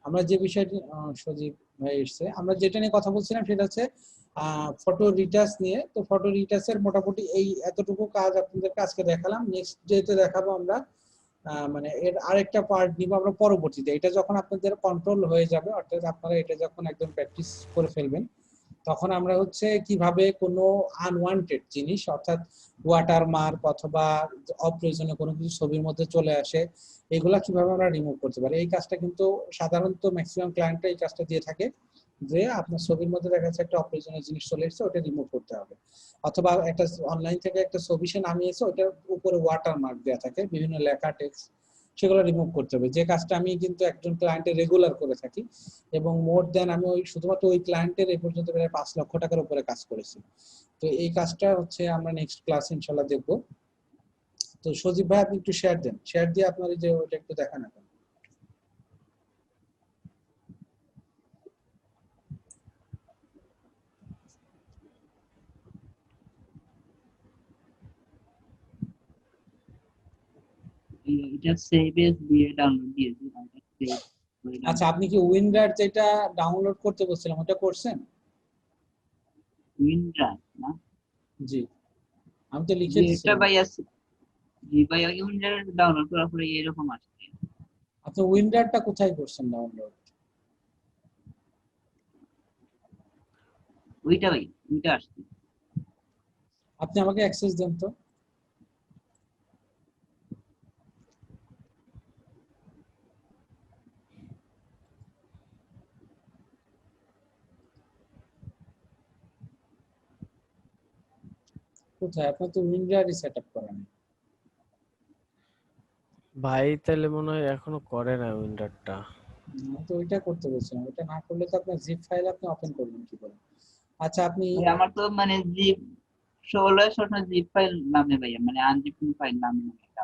আমরা যে বিষয়টি সজীব ভাই এসছে, আমরা যেটা নিয়ে কথা বলছিলাম সেটা হচ্ছে ফটো রিটাচ নিয়ে। তো ফটো রিটাচের মোটামুটি এই এতটুকু কাজ আপনাদেরকে আজকে দেখালাম। নেক্সট ডেতে দেখাবো আমরা মানে এর আরেকটা পার্ট নিব আমরা পরবর্তীতে। এটা যখন আপনাদের কন্ট্রোল হয়ে যাবে, অর্থাৎ আপনারা এটা যখন একদম প্র্যাকটিস করে ফেলবেন, তখন আমরা হচ্ছে কিভাবে কোনো আনওয়ান্টেড জিনিস, অর্থাৎ ওয়াটারমার্ক অথবা অপ্রয়োজনীয় কোনো কিছু ছবির মধ্যে চলে আসে, এগুলা কিভাবে আমরা রিমুভ করতে পারি। এই কাজটা কিন্তু সাধারণত ম্যাক্সিমাম ক্লায়েন্টরা এই কাজটা দিয়ে থাকে, যে আপনার ছবির মধ্যে দেখা যাচ্ছে একটা অপ্রয়োজনীয় জিনিস চলে এসেছে, ওটা রিমুভ করতে হবে। অথবা একটা অনলাইন থেকে একটা ছবি সে নামিয়েছে, ওটার উপরে ওয়াটারমার্ক দেওয়া থাকে বিভিন্ন লেখা টেক্সট, সেগুলো রিমুভ করতে হবে। যে কাজটা আমি কিন্তু একজন ক্লায়েন্টের রেগুলার করে থাকি, এবং মোর দেন আমি ওই শুধুমাত্র ওই ক্লায়েন্টের এই পর্যন্ত প্রায় 5 লক্ষ টাকার উপরে কাজ করেছি। তো এই কাজটা হচ্ছে আমরা নেক্সট ক্লাস ইনশাল্লাহ দেখবো। তো সজীব ভাই আপনি একটু শেয়ার দেন, শেয়ার দিয়ে আপনার যে ওটা একটু দেখান এখন। এটা সেভ এস দিয়ে ডাউনলোড দিয়েছি। আচ্ছা, আপনি কি উইন্ডার যেটা ডাউনলোড করতে বলছিলাম ওটা করছেন? উইন্ডার না, জি, আমি তো লিখে যে এটা দিছিলাম। ভাই আছে। জি ভাই, উইন্ডার ডাউনলোড করার পরে এরকম আসছে। আপনি উইন্ডারটা কোথায় করছেন ডাউনলোড? ওইটা ভাই, ওইটা আসছে। আপনি আমাকে অ্যাক্সেস দেন তো। কোথায়? আপনার তো উইন্ডারই সেট আপ করা নেই। ভাই তাহলে মনে হয় এখনো করে না উইন্ডারটা। আমি তো ওইটা করতে বলছিলাম, ওইটা না করলে তো আপনার জিপ ফাইল আপনি ওপেন করবেন কি করে? আচ্ছা আপনি ভাই আমার তো মানে জিপ 1600 জিপ ফাইল নামে ভাইয়া, মানে আনজিপ ফাইল নামে এটা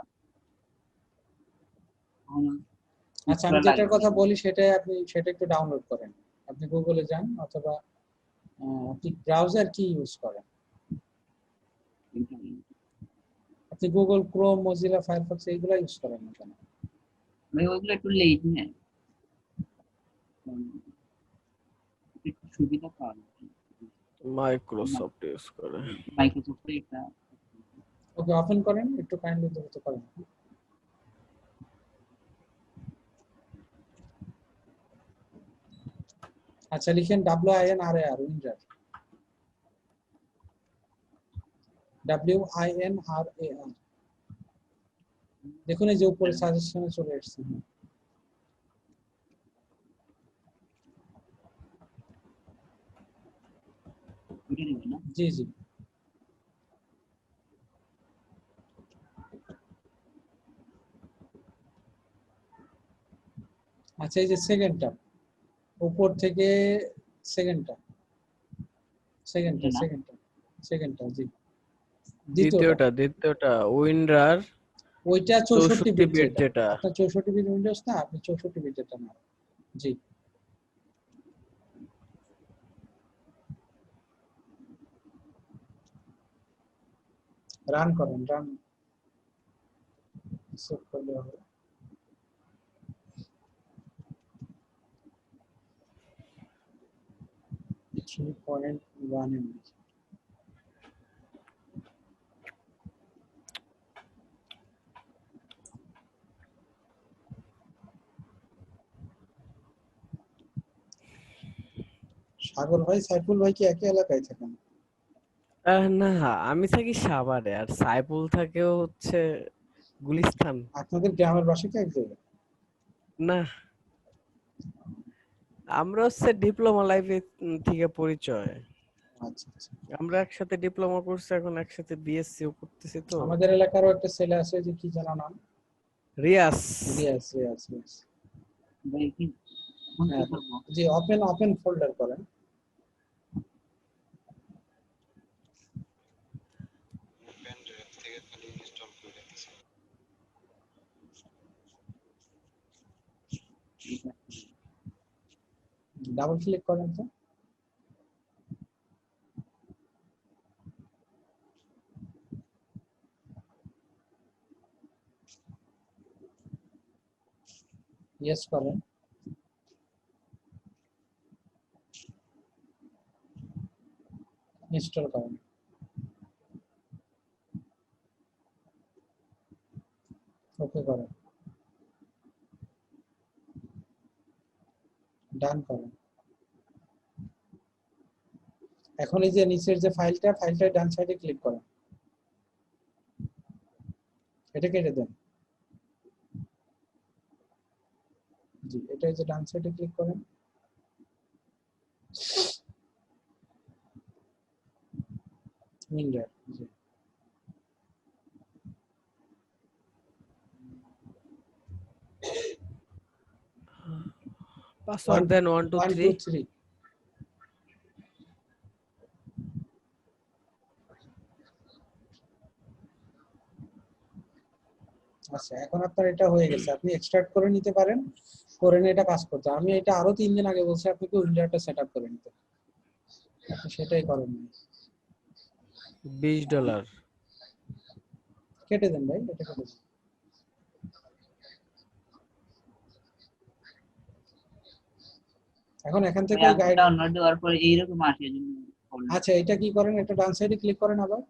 আচ্ছা আমি যেটার কথা বলি সেটা আপনি সেটা একটু ডাউনলোড করেন। আপনি গুগলে যান, অথবা আপনি ব্রাউজার কি ইউজ করেন? আপনি গুগল ক্রোম, মজিলা ফায়ারফক্স এইগুলা ইউজ করেন না কেন? ভাই ওইগুলো একটু লেট নেয়, একটু সুবিধা পাওয়া যায়। মাইক্রোসফট ইউজ করে। মাইক্রোসফট এটা ওকে, ওপেন করেন, একটু কাইন্ডলি দেখতে পারেন। আচ্ছা লিখেন WINRAR, উইন্ডার, WINRAR। দেখুন এই যে উপরে সাজেশনে চলে এসেছে। ওইটা নেবে না। জি জি। আচ্ছা এই যে সেকেন্ডটা উপর থেকে, সেকেন্ডটা সেকেন্ডটা এটা না, সেকেন্ডটা সেকেন্ডটা জি, দ্বিতীয়টা। দ্বিতীয়টা উইন্ডার ওইটা 64 64 বিট বিট যেটা যেটা। আপনার 64 বিট উইন্ডোজ না, আপনি 64 বিট যেটা না। জি, রান করেন, রান সেভ করলে হবে। 3.1 MB। সাগর ভাই, সাইফুল ভাই কি একই এলাকায় থাকেন? না, আমি থাকি সাভারে আর সাইফুল থাকেও হচ্ছে গুলিস্তান। আপনাদের গ্রামের বাসা কি এক জায়গায়? না, আমরা হচ্ছে ডিপ্লোমা লাইফে থেকে পরিচয়। আচ্ছা আচ্ছা। আমরা একসাথে ডিপ্লোমা করছি, এখন একসাথে বিএসসিও করতেছি তো। আমাদের এলাকারও একটা ছেলে আছে, যে কি জানা নাম, রিয়াস। রিয়াজ, রিয়াজ, রিয়াজ। ভাই কি কোন কি হ্যাঁ করবো? জি, ওপেন ওপেন ফোল্ডার করেন। ডাবল ক্লিক করেন তো। ইয়েস করেন। ইনস্টল করেন। ওকে করেন, ডান করেন। এখন এই যে নিচের যে ফাইলটা ডান সাইডে ক্লিক করেন, এটা কেটে দেন। জি, এটা এই যে ডান সাইডে ক্লিক করেন, উইন্ডার। জি, পাসওয়ার্ড দেন 1 2 1 2 3 3। আচ্ছা, এখন আপনার এটা হয়ে গেছে, আপনি এক্সট্রাক্ট করে নিতে পারেন, করে নিয়ে এটা কাজ করতে। আমি এটা আরো 3 দিন আগে বলছি আপনাকে উইন্ডারটা সেটআপ করে নিতে, আপনি সেটাই করেন না। $20 কেটে দেন ভাই, এটা কেটে দেন। এখন এখান থেকে গাইড, ডাউনলোড দেওয়ার পরে এইরকম আসে এজন্য বললাম। আচ্ছা এটা কি করেন, এটা ডান সাইডে ক্লিক করেন, আবার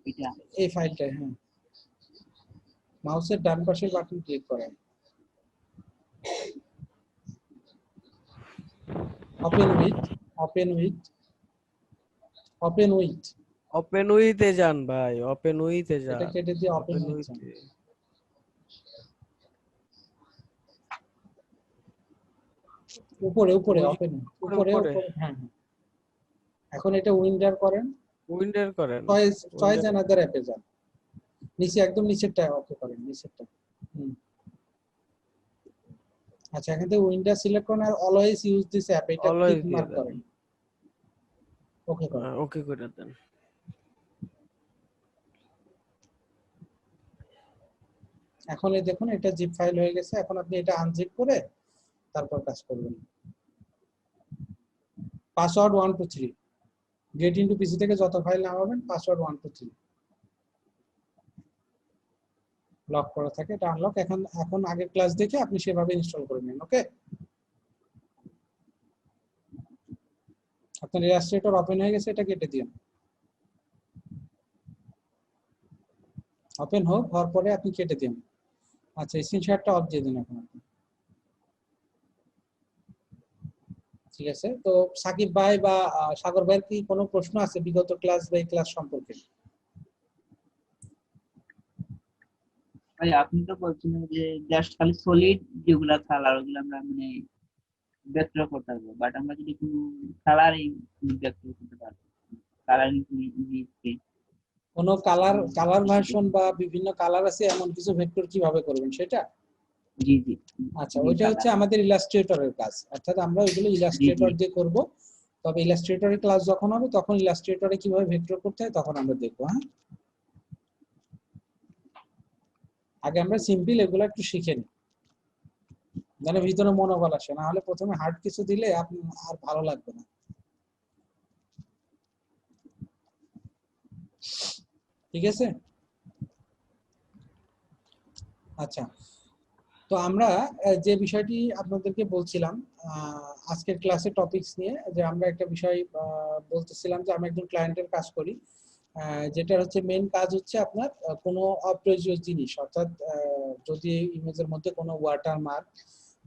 এটা এই ফাইলটা, হ্যাঁ মাউসের ডান পাশের বাটন ক্লিক করেন, open with, open with, open with, open উইথে যান ভাই, ওপেন উইথে এটা যান, কেটে দিয়ে ওপেন ওপেন উইথ। উইথে। উপরে উপরে ওই ওপেন, উপরে উপরে উপরে উপরে, হ্যাঁ হ্যাঁ। এখন এটা উইন্ডার করেন, উইন্ডার করেন, চয়েস উইন্ডার অ্যানাদার অ্যাপে যান, নিচে একদম নিচেরটা ওকে করেন, নিচেরটা। আচ্ছা, এখান থেকে উইন্ডার সিলেক্ট করেন are always use this app এটা অলওয়েজ টিক দিয়ে মার্ক দেন। করেন, ওকে করেন। ওকে করে দেন। এখন এই দেখুন এটা জিপ ফাইল হয়ে গেছে, এখন আপনি এটা আনজিপ করে তারপর কাজ করবেন। পাসওয়ার্ড 1 2 3, গেট ইনটু পিসি থেকে যত ফাইল নামাবেন পাসওয়ার্ড 1 2 3 লক করা থাকে, এটা আনলক। এখন আগের ক্লাস দেখে আপনি সেভাবে ইনস্টল করে নিন। ওকে, আপনার ইলাস্ট্রেটর ওপেন হয়ে গেছে, এটা কেটে দিন। ওপেন হোক, হওয়ার পরে আপনি কেটে দিন। আচ্ছা, স্ক্রিনশটটা অফ দিয়ে দিন এখন আপনি। ঠিক আছে, তো সাকিব ভাই বা সাগর ভাইয়ের কি কোনো প্রশ্ন আছে বিগত ক্লাস বা এই ক্লাস সম্পর্কে? ভাই আপনি তো বলছিলেন যে জাস্ট খালি সলিড যেগুলা কালার ওগুলো আমরা মানে ভেক্টর করতে পারবো, বাট আমরা যদি কোনো কালারিং ভেক্টর করতে পারবো, কালারিং কোনো কালার ভার্সন বা বিভিন্ন কালার আছে এমন কিছু ভেক্টর কিভাবে করবেন সেটা? জি জি আচ্ছা, জি ওইটা হচ্ছে কালার আমাদের ইলাস্ট্রেটরের কাজ, অর্থাৎ আমরা ওইগুলো জি জি ইলাস্ট্রেটর দিয়ে করব। তবে ইলাস্ট্রেটরের ক্লাস যখন হবে তখন ইলাস্ট্রেটরে কিভাবে ভেক্টর করতে হয় তখন আমরা দেখবো। হ্যাঁ, আগে আমরা সিম্পল এগুলো একটু শিখে নিই, যেন ভিতরে মনোবল আসে, না হলে প্রথমে হার্ড কিছু দিলে আপনি আর ভালো লাগবে না। ঠিক আছে, আচ্ছা। তো আমরা যে বিষয়টি আপনাদেরকে বলছিলাম আজকের ক্লাসে টপিকস নিয়ে, যে আমরা একটা বিষয় বলতেছিলাম যে আমি একজন ক্লায়েন্টের কাজ করি, যেটা হচ্ছে মেইন কাজ হচ্ছে আপনার কোনো অপ্রয়োজনীয় জিনিস, অর্থাৎ যদি ইমেজের মধ্যে কোনো ওয়াটারমার্ক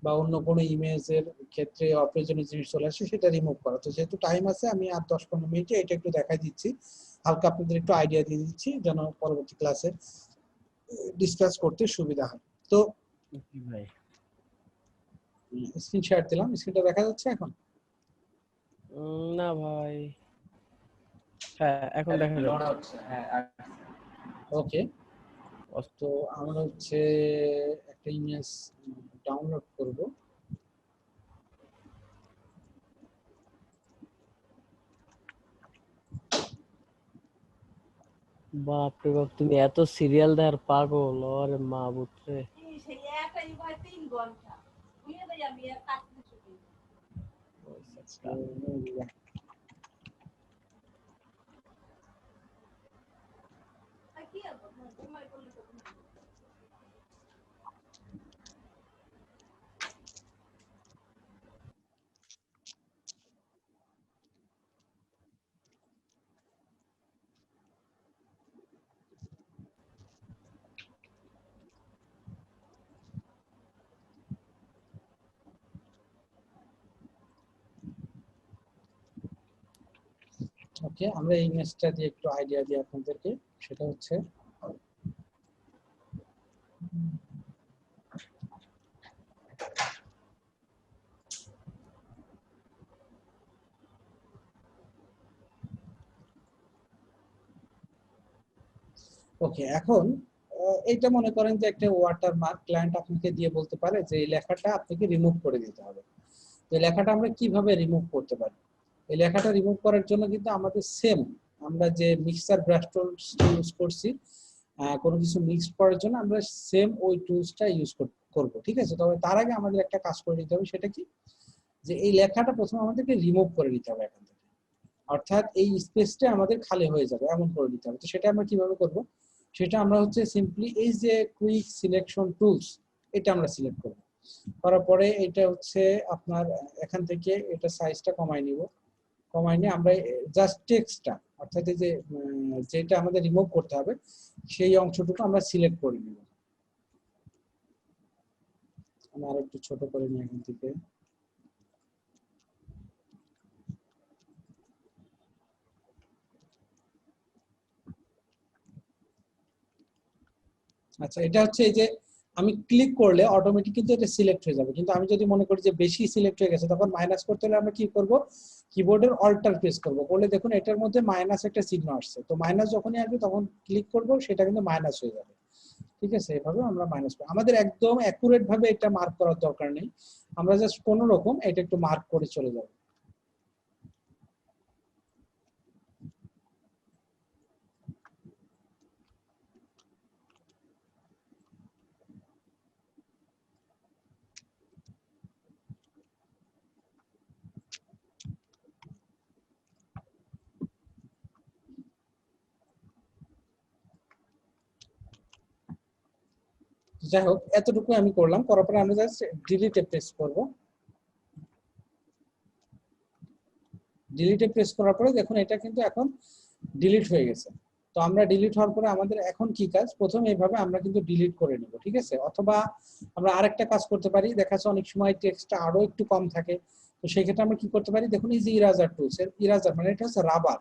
বা অন্য কোনো ইমেজের ক্ষেত্রে অপ্রয়োজনীয় জিনিস চলে আসে সেটা রিমুভ করা। তো যেহেতু টাইম আছে, আমি আর 10-15 মিনিটে এটা একটু দেখাই দিচ্ছি, হালকা আপনাদের একটু আইডিয়া দিয়ে দিচ্ছি যেন পরবর্তী ক্লাসে ডিসকাস করতে সুবিধা হয়। তো ভাই স্ক্রিন শেয়ার দিলাম, স্ক্রিনটা দেখা যাচ্ছে এখন? না ভাই, হ্যাঁ এখন দেখা যাচ্ছে। ওকে, তো আমরা হচ্ছে একটা ইমেজ ডাউনলোড করব। বাপ রে বাপ, তুমি এত সিরিয়াল দেখার পাগল, ওরে মা বুঝছে। ওকে, আমরা এই ইমেজটা দিয়ে একটু আইডিয়া দিই আপনাদেরকে। সেটা হচ্ছে ওকে। এখন এইটা মনে করেন যে একটা ওয়াটারমার্ক ক্লায়েন্ট আপনাকে দিয়ে বলতে পারে যে এই লেখাটা আপনাকে রিমুভ করে দিতে হবে। তো এই লেখাটা আমরা কিভাবে রিমুভ করতে পারি? এই লেখাটা রিমুভ করার জন্য কিন্তু আমাদের সেম আমরা যে মিক্সার ব্রাশ টুলস ইউজ করছি, কোনো কিছু মিক্স করার জন্য আমরা সেম ওই টুলসটা ইউজ করব, ঠিক আছে? তবে তার আগে আমাদের একটা কাজ করে নিতে হবে। সেটা কি? যে এই লেখাটা প্রথমে আমাদেরকে রিমুভ করে নিতে হবে এখান থেকে, অর্থাৎ এই স্পেসটা আমাদের খালি হয়ে যাবে এমন করে নিতে হবে। তো সেটা আমরা কিভাবে করব? সেটা আমরা হচ্ছে সিম্পলি এই যে কুইক সিলেকশন টুলস, এটা আমরা সিলেক্ট করব। করার পরে এটা হচ্ছে আপনার এখান থেকে এটা সাইজটা কমাই নিব। কমাই নিয়ে আমরা জাস্ট টেক্সটটা, অর্থাৎ এই যে যেটা আমাদের রিমুভ করতে হবে সেই অংশটুকু আমরা সিলেক্ট করে নিব। আমি আরো একটু ছোট করে নিই এখান থেকে। আচ্ছা, এটা হচ্ছে এই যে আমি ক্লিক করলে অটোমেটিক কিন্তু এটা সিলেক্ট হয়ে যাবে, কিন্তু আমি যদি মনে করি যে বেশি সিলেক্ট হয়ে গেছে তখন মাইনাস করতে হলে আমরা কি করব? কিবোর্ডের অল্টার প্রেস করব, করলে দেখুন এটার মধ্যে মাইনাস একটা চিহ্ন আসছে। তো মাইনাস যখনই আসবে তখন ক্লিক করব, সেটা কিন্তু মাইনাস হয়ে যাবে। ঠিক আছে? এভাবে আমরা মাইনাস করব। আমাদের একদম অ্যাকুরেট ভাবে এটা মার্ক করার দরকার নেই, আমরা জাস্ট কোনো রকম এটা একটু মার্ক করে চলে যাব। যাই হোক, এতটুকু আমি করলাম। করার পরে আমরা জাস্ট ডিলিটে প্রেস করব। ডিলিটে প্রেস করার পরে দেখুন এটা কিন্তু এখন ডিলিট হয়ে গেছে। তো আমরা ডিলিট হওয়ার পরে আমাদের এখন কি কাজ? প্রথম এইভাবে আমরা কিন্তু ডিলিট করে নিব, ঠিক আছে? অথবা আমরা আরেকটা কাজ করতে পারি, দেখা যাচ্ছে অনেক সময় টেক্সটটা আরো একটু কম থাকে। তো সেই ক্ষেত্রে আমরা কি করতে পারি? দেখুন এই যে ইরাজার টুলস, এর ইরাজার মানে এটা হচ্ছে রাবার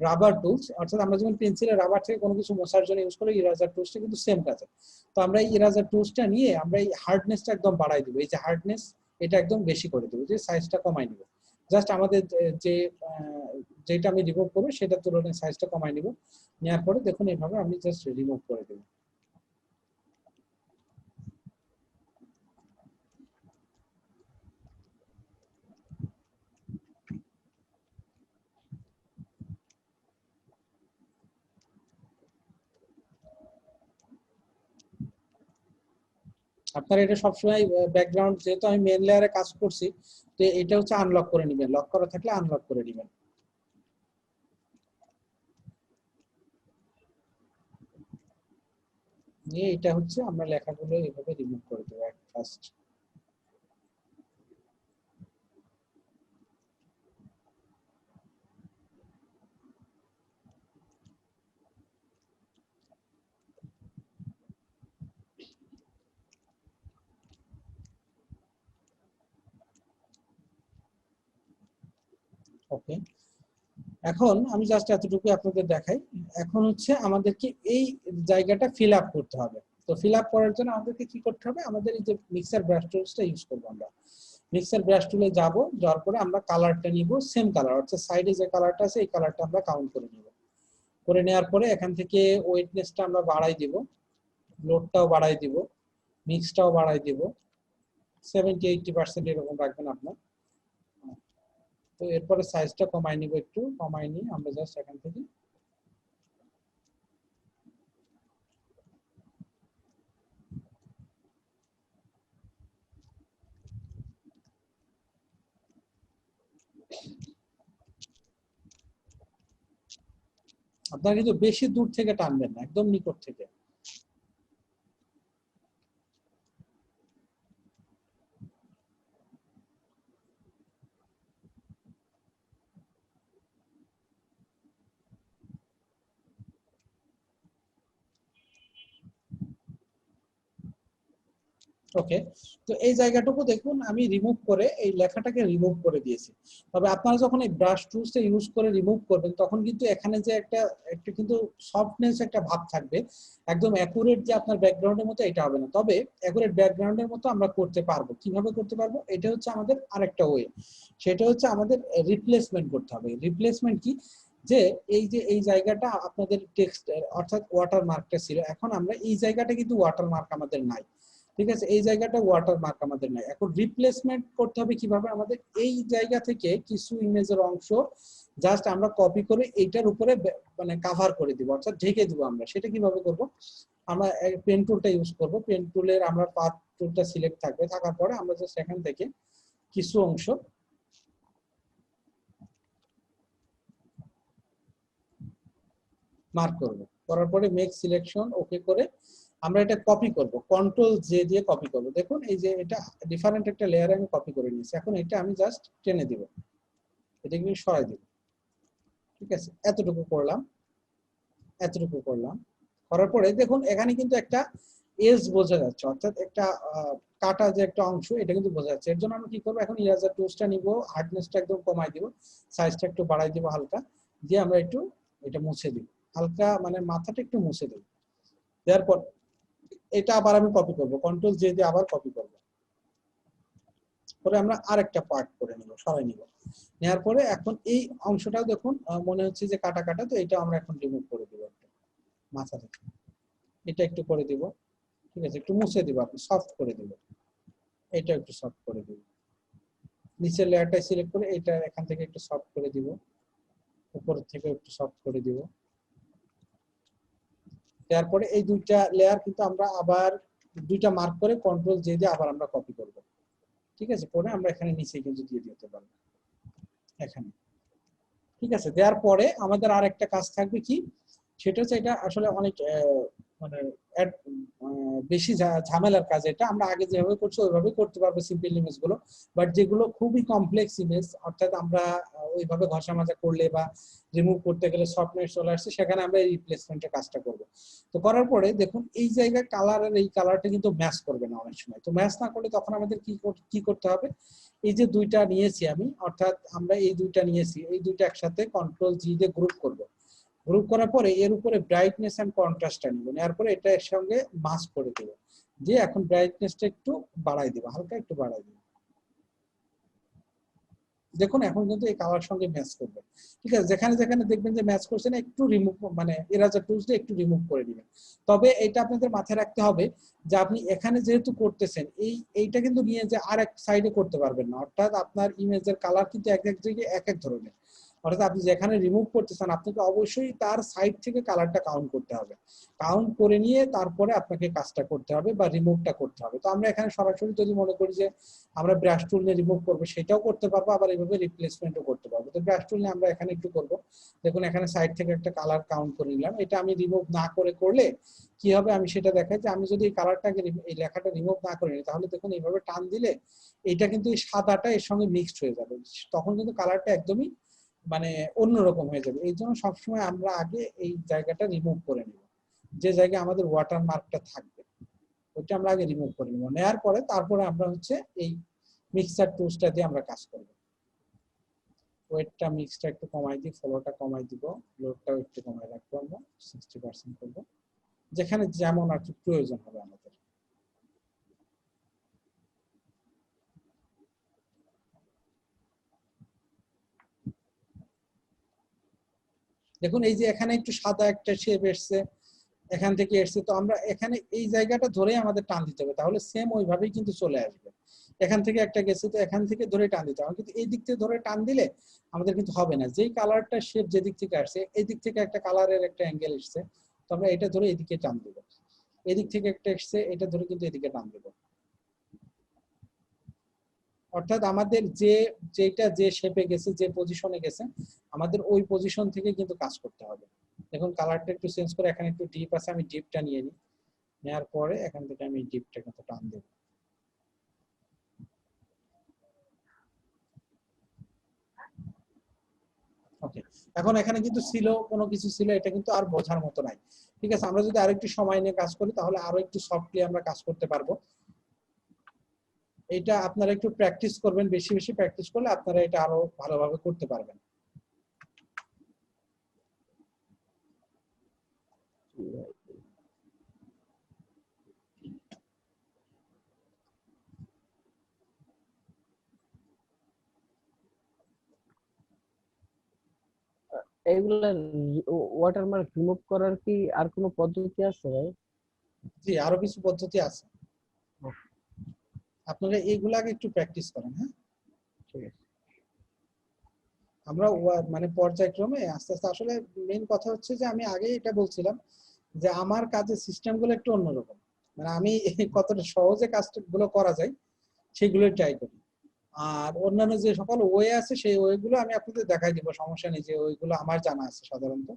রাবার টুলস, অর্থাৎ আমরা যেমন পেন্সিলে রাবার থেকে কোনো কিছু মোছার জন্য ইউজ করি, ইরাজার টুলসটা কিন্তু সেম কাজে। তো আমরা এই ইরাজার টুলসটা নিয়ে আমরা এই হার্ডনেসটা একদম বাড়াই দিব। এই যে হার্ডনেস, এটা একদম বেশি করে দেবো, যে সাইজটা কমাই নিব। জাস্ট আমাদের যে যেটা আমি রিমুভ করবো সেটা তুলনায় সাইজটা কমাই নিব। নেওয়ার পরে দেখুন এইভাবে আমি জাস্ট রিমুভ করে দেবো। আপনার এটা সবসময় ব্যাকগ্রাউন্ড, যেহেতু আমি মেন লেয়ারে কাজ করছি, তো এটা হচ্ছে আনলক করে নেবেন, লক করা থাকলে আনলক করে নেবেন। নিয়ে এটা হচ্ছে আমরা লেখাগুলো এইভাবে রিমুভ করে দেবো ফার্স্ট। ওকে, এখন আমি জাস্ট এতটুকু আপনাদের দেখাই। এখন হচ্ছে আমাদেরকে এই জায়গাটা ফিল আপ করতে হবে। তো ফিল আপ করার জন্য আমাদেরকে কি করতে হবে? আমাদের এই যে মিক্সার ব্রাশ টুলসটা ইউজ করবো আমরা। মিক্সার ব্রাশ টুলে যাব, যাওয়ার পরে আমরা কালারটা নিব সেম কালার, অর্থাৎ সাইডে যে কালারটা আছে এই কালারটা আমরা কাউন্ট করে নিব। করে নেওয়ার পরে এখান থেকে ওয়েটনেসটা আমরা বাড়াই দিব, লোডটাও বাড়াই দিব, মিক্সটাও বাড়াই দিব, 70-80% এরকম রাখবেন আপনার। তো এরপরে সাইজটা কমাই নিব, একটু কমাই নিয়ে আমরা জাস্ট এখান থেকে আপনারা কিন্তু বেশি দূর থেকে টানবেন না, একদম নিকট থেকে। ওকে, তো এই জায়গাটুকু দেখুন আমি রিমুভ করে এই লেখাটাকে রিমুভ করে দিয়েছি। তবে আপনারা যখন এই ব্রাশ টুলসটা ইউজ করে রিমুভ করবেন তখন কিন্তু এখানে যে একটা একটু কিন্তু সফটনেস একটা ভাব থাকবে, একদম অ্যাকুরেট যে আপনার ব্যাকগ্রাউন্ডের মতো এটা হবে না। তবে অ্যাকুরেট ব্যাকগ্রাউন্ডের মতো আমরা করতে পারবো। কিভাবে করতে পারবো? এটা হচ্ছে আমাদের আরেকটা ওয়ে, সেটা হচ্ছে আমাদের রিপ্লেসমেন্ট করতে হবে। রিপ্লেসমেন্ট কি? যে এই জায়গাটা আপনাদের টেক্সট অর্থাৎ ওয়াটারমার্কটা ছিল, এখন আমরা এই জায়গাটা কিন্তু ওয়াটারমার্ক আমাদের নাই, ঠিক আছে, এই জায়গাটা ওয়াটারমার্ক আমাদের নাই। এখন রিপ্লেসমেন্ট করতে হবে কিভাবে? আমাদের এই জায়গা থেকে কিছু ইমেজের অংশ জাস্ট আমরা কপি করে এইটার উপরে মানে কভার করে দিব, অর্থাৎ ঢেকে দিব। আমরা সেটা কিভাবে করব? আমরা পেন টুলটা ইউজ করব। পেন টুলের আমরা পাথ টুলটা সিলেক্ট থাকবে, থাকার পরে আমরা জাস্ট এখান থেকে কিছু অংশ মার্ক করব, করার পরে মেক সিলেকশন ওকে করে আমরা এটা কপি করব, কন্ট্রোল জে দিয়ে কপি করব। দেখুন এই যে এটা ডিফারেন্ট একটা লেয়ারে আমি কপি করে নিয়েছি। এখন এটা আমি জাস্ট টেনে দিব, এটাকে সরাই দিব, ঠিক আছে, এতটুকু করলাম, এতটুকু করলাম। করার পরে দেখুন এখানে কিন্তু একটা এজ বোঝা যাচ্ছে, অর্থাৎ একটা কাটা যে একটা অংশ এটা কিন্তু বোঝা যাচ্ছে। এর জন্য আমরা কি করবো? এখন ইরেজার টুলসটা নিব, হার্ডনেসটা একদম কমাই দিব, সাইজটা একটু বাড়াই দিব হালকা, দিয়ে আমরা একটু এটা মুছে দিব, হালকা মানে মাথাটা একটু মুছে দেব। দেওয়ার পর এটা আবার আমি কপি করব, কন্ট্রোল জে দিয়ে আবার কপি করব, পরে আমরা আরেকটা পার্ট করে নিব, সরাই নিব। নেওয়ার পরে এখন এই অংশটাও দেখুন মনে হচ্ছে যে কাটা কাটা, তো এটা আমরা এখন রিমুভ করে দিব একটা মাথা থেকে, এটা একটু করে দিব, ঠিক আছে, একটু মুছে দিব, আপনি সফট করে দিব, এটা একটু সফট করে দিব, নিচের লেয়ারটা সিলেক্ট করে এটা এখান থেকে একটু সফট করে দিব, উপর থেকে একটু সফট করে দিব। তারপরে এই দুইটা লেয়ার কিন্তু আমরা আবার দুইটা মার্ক করে কন্ট্রোল জে দিয়ে আবার আমরা কপি করব, ঠিক আছে, পরে আমরা এখানে নিচে কিন্তু দিয়ে দিতে পারবো এখানে, ঠিক আছে। দেওয়ার পরে আমাদের আর একটা কাজ থাকবে কি, সেটা হচ্ছে এটা আসলে অনেক মানে বেশি ঝামেলার কাজ। এটা আমরা আগে যেভাবে করছি ওইভাবে করতে পারবো সিম্পল ইমেজ গুলো, বাট যেগুলো খুবই কমপ্লেক্স ইমেজ, অর্থাৎ আমরা ওইভাবে ঘষা মাজা করলে বা রিমুভ করতে গেলে সফটওয়্যার চলে আসছে, সেখানে আমরা এই রিপ্লেসমেন্টের কাজটা করব। তো করার পরে দেখুন এই জায়গায় কালার আর এই কালারটা কিন্তু ম্যাচ করবে না অনেক সময়। তো ম্যাচ না করলে তখন আমাদের কি করতে হবে? এই যে দুইটা নিয়েছি আমি, অর্থাৎ আমরা এই দুইটা নিয়েছি, এই দুইটা একসাথে কন্ট্রোল জি দিয়ে গ্রুপ করব। গ্রুপ করার পরে এর উপরে ব্রাইটনেস এন্ড কন্ট্রাস্টটা নিব, নেওয়ার পরে এটা এর সঙ্গে মাস করে দেব, যে এখন ব্রাইটনেসটা একটু বাড়াই দেব, হালকা একটু বাড়াই দেব। দেখুন এখন কিন্তু এই কালার সঙ্গে ম্যাচ করবে, ঠিক আছে। যেখানে যেখানে দেখবেন যে ম্যাচ করছে না, একটু রিমুভ মানে এরাজার টুলস দিয়ে একটু রিমুভ করে দিবেন। তবে এটা আপনাদের মাথায় রাখতে হবে যে আপনি এখানে যেহেতু করতেছেন এইটা কিন্তু নিয়ে যে আর এক সাইডে করতে পারবেন না, অর্থাৎ আপনার ইমেজের কালার কিন্তু এক এক জায়গায় এক এক ধরনের, অর্থাৎ আপনি যেখানে রিমুভ করতেছেন আপনাকে অবশ্যই তার সাইড থেকে কালারটা কাউন্ট করতে হবে, কাউন্ট করে নিয়ে তারপরে আপনাকে কাজটা করতে হবে বা রিমুভটা করতে হবে। তো আমরা এখানে সরাসরি যদি মনে করি যে আমরা ব্রাশ টুল নিয়ে রিমুভ করবো, সেটাও করতে পারবো, আবার এইভাবে রিপ্লেসমেন্টও করতে পারবো। তো ব্রাশ টুল নিয়ে আমরা এখানে একটু করব, দেখুন এখানে সাইড থেকে একটা কালার কাউন্ট করে নিলাম। এটা আমি রিমুভ না করলে কি হবে আমি সেটা দেখাই, যে আমি যদি এই কালারটাকে এই লেখাটা রিমুভ না করে নিই, তাহলে দেখুন এইভাবে টান দিলে এটা কিন্তু এই সাদাটা এর সঙ্গে মিক্সড হয়ে যাবে, তখন কিন্তু কালারটা একদমই মানে অন্যরকম হয়ে যাবে। এই জন্য সবসময় আমরা আগে এই জায়গাটা রিমুভ করে নিব, যে জায়গায় আমাদের ওয়াটার মার্কটা থাকবে ওইটা আমরা আগে রিমুভ করে নিব। নেওয়ার পরে তারপরে আমরা হচ্ছে এই মিক্সার টুলসটা দিয়ে আমরা কাজ করব। ওয়েটটা মিক্সটা একটু কমাই দিই, ফলোটা কমাই দিব, লোডটাও একটু কমাই রাখবো, আমরা 60% করব, যেখানে যেমন আর কি প্রয়োজন হবে আমাদের। দেখুন এই যে এখানে একটু সাদা একটা শেপ এসছে, এখান থেকে এসছে, তো আমরা এখানে এই জায়গাটা ধরে আমাদের টান দিতে হবে, তাহলে সেম ওইভাবেই কিন্তু চলে আসবে। এখান থেকে একটা গেছে, তো এখান থেকে ধরে টান দিতে হবে, কিন্তু এই দিক থেকে ধরে টান দিলে আমাদের কিন্তু হবে না। যেই কালারটা শেপ যেদিক থেকে আসছে, এই দিক থেকে একটা কালারের একটা অ্যাঙ্গেল এসছে, তো আমরা এটা ধরে এদিকে টান দেব, এদিক থেকে একটা এসছে, এটা ধরে কিন্তু এদিকে টান দেব, অর্থাৎ আমাদের যেটা যে শেপে গেছে, যে পজিশনে গেছে, আমাদের ওই পজিশন থেকে কিন্তু কাজ করতে হবে। দেখুন কালারটা একটু চেঞ্জ করে এখানে একটু ডিপ আছে, আমি ডিপটা নিয়ে নিই, নেওয়ার পরে এখান থেকে আমি ডিপটা কিন্তু টান দেব। ওকে, এখন এখানে কিন্তু ছিল কোনো কিছু ছিল, এটা কিন্তু আর বোঝার মতো নাই, ঠিক আছে। আমরা যদি আরেকটু সময় নিয়ে কাজ করি তাহলে আরো একটু সফটলি আমরা কাজ করতে পারবো। এটা আপনারা একটু প্র্যাকটিস করবেন, বেশি বেশি প্র্যাকটিস করলে আপনারা এটা আরো ভালোভাবে করতে পারবেন। এইগুলা ওয়াটারমার্ক রিমুভ করার কি আর কোনো পদ্ধতি আছে ভাই? জি, আরো কিছু পদ্ধতি আছে, আপনারা এইগুলাকে একটু প্র্যাকটিস করেন। হ্যাঁ, ঠিক আছে। আমরা মানে পর্যায়ক্রমে আস্তে আস্তে, আসলে মেইন কথা হচ্ছে যে আমি আগে এটা বলছিলাম যে আমার কাজের সিস্টেমগুলো একটু অন্যরকম, মানে আমি কতটা সহজে কাজগুলো করা যায় সেগুলোই ট্রাই করি। আর অন্যান্য যে সকল ওয়ে আছে সেই ওয়েগুলো আমি আপনাদের দেখাই দিব, সমস্যা নেই, যে ওইগুলো আমার জানা আছে সাধারণত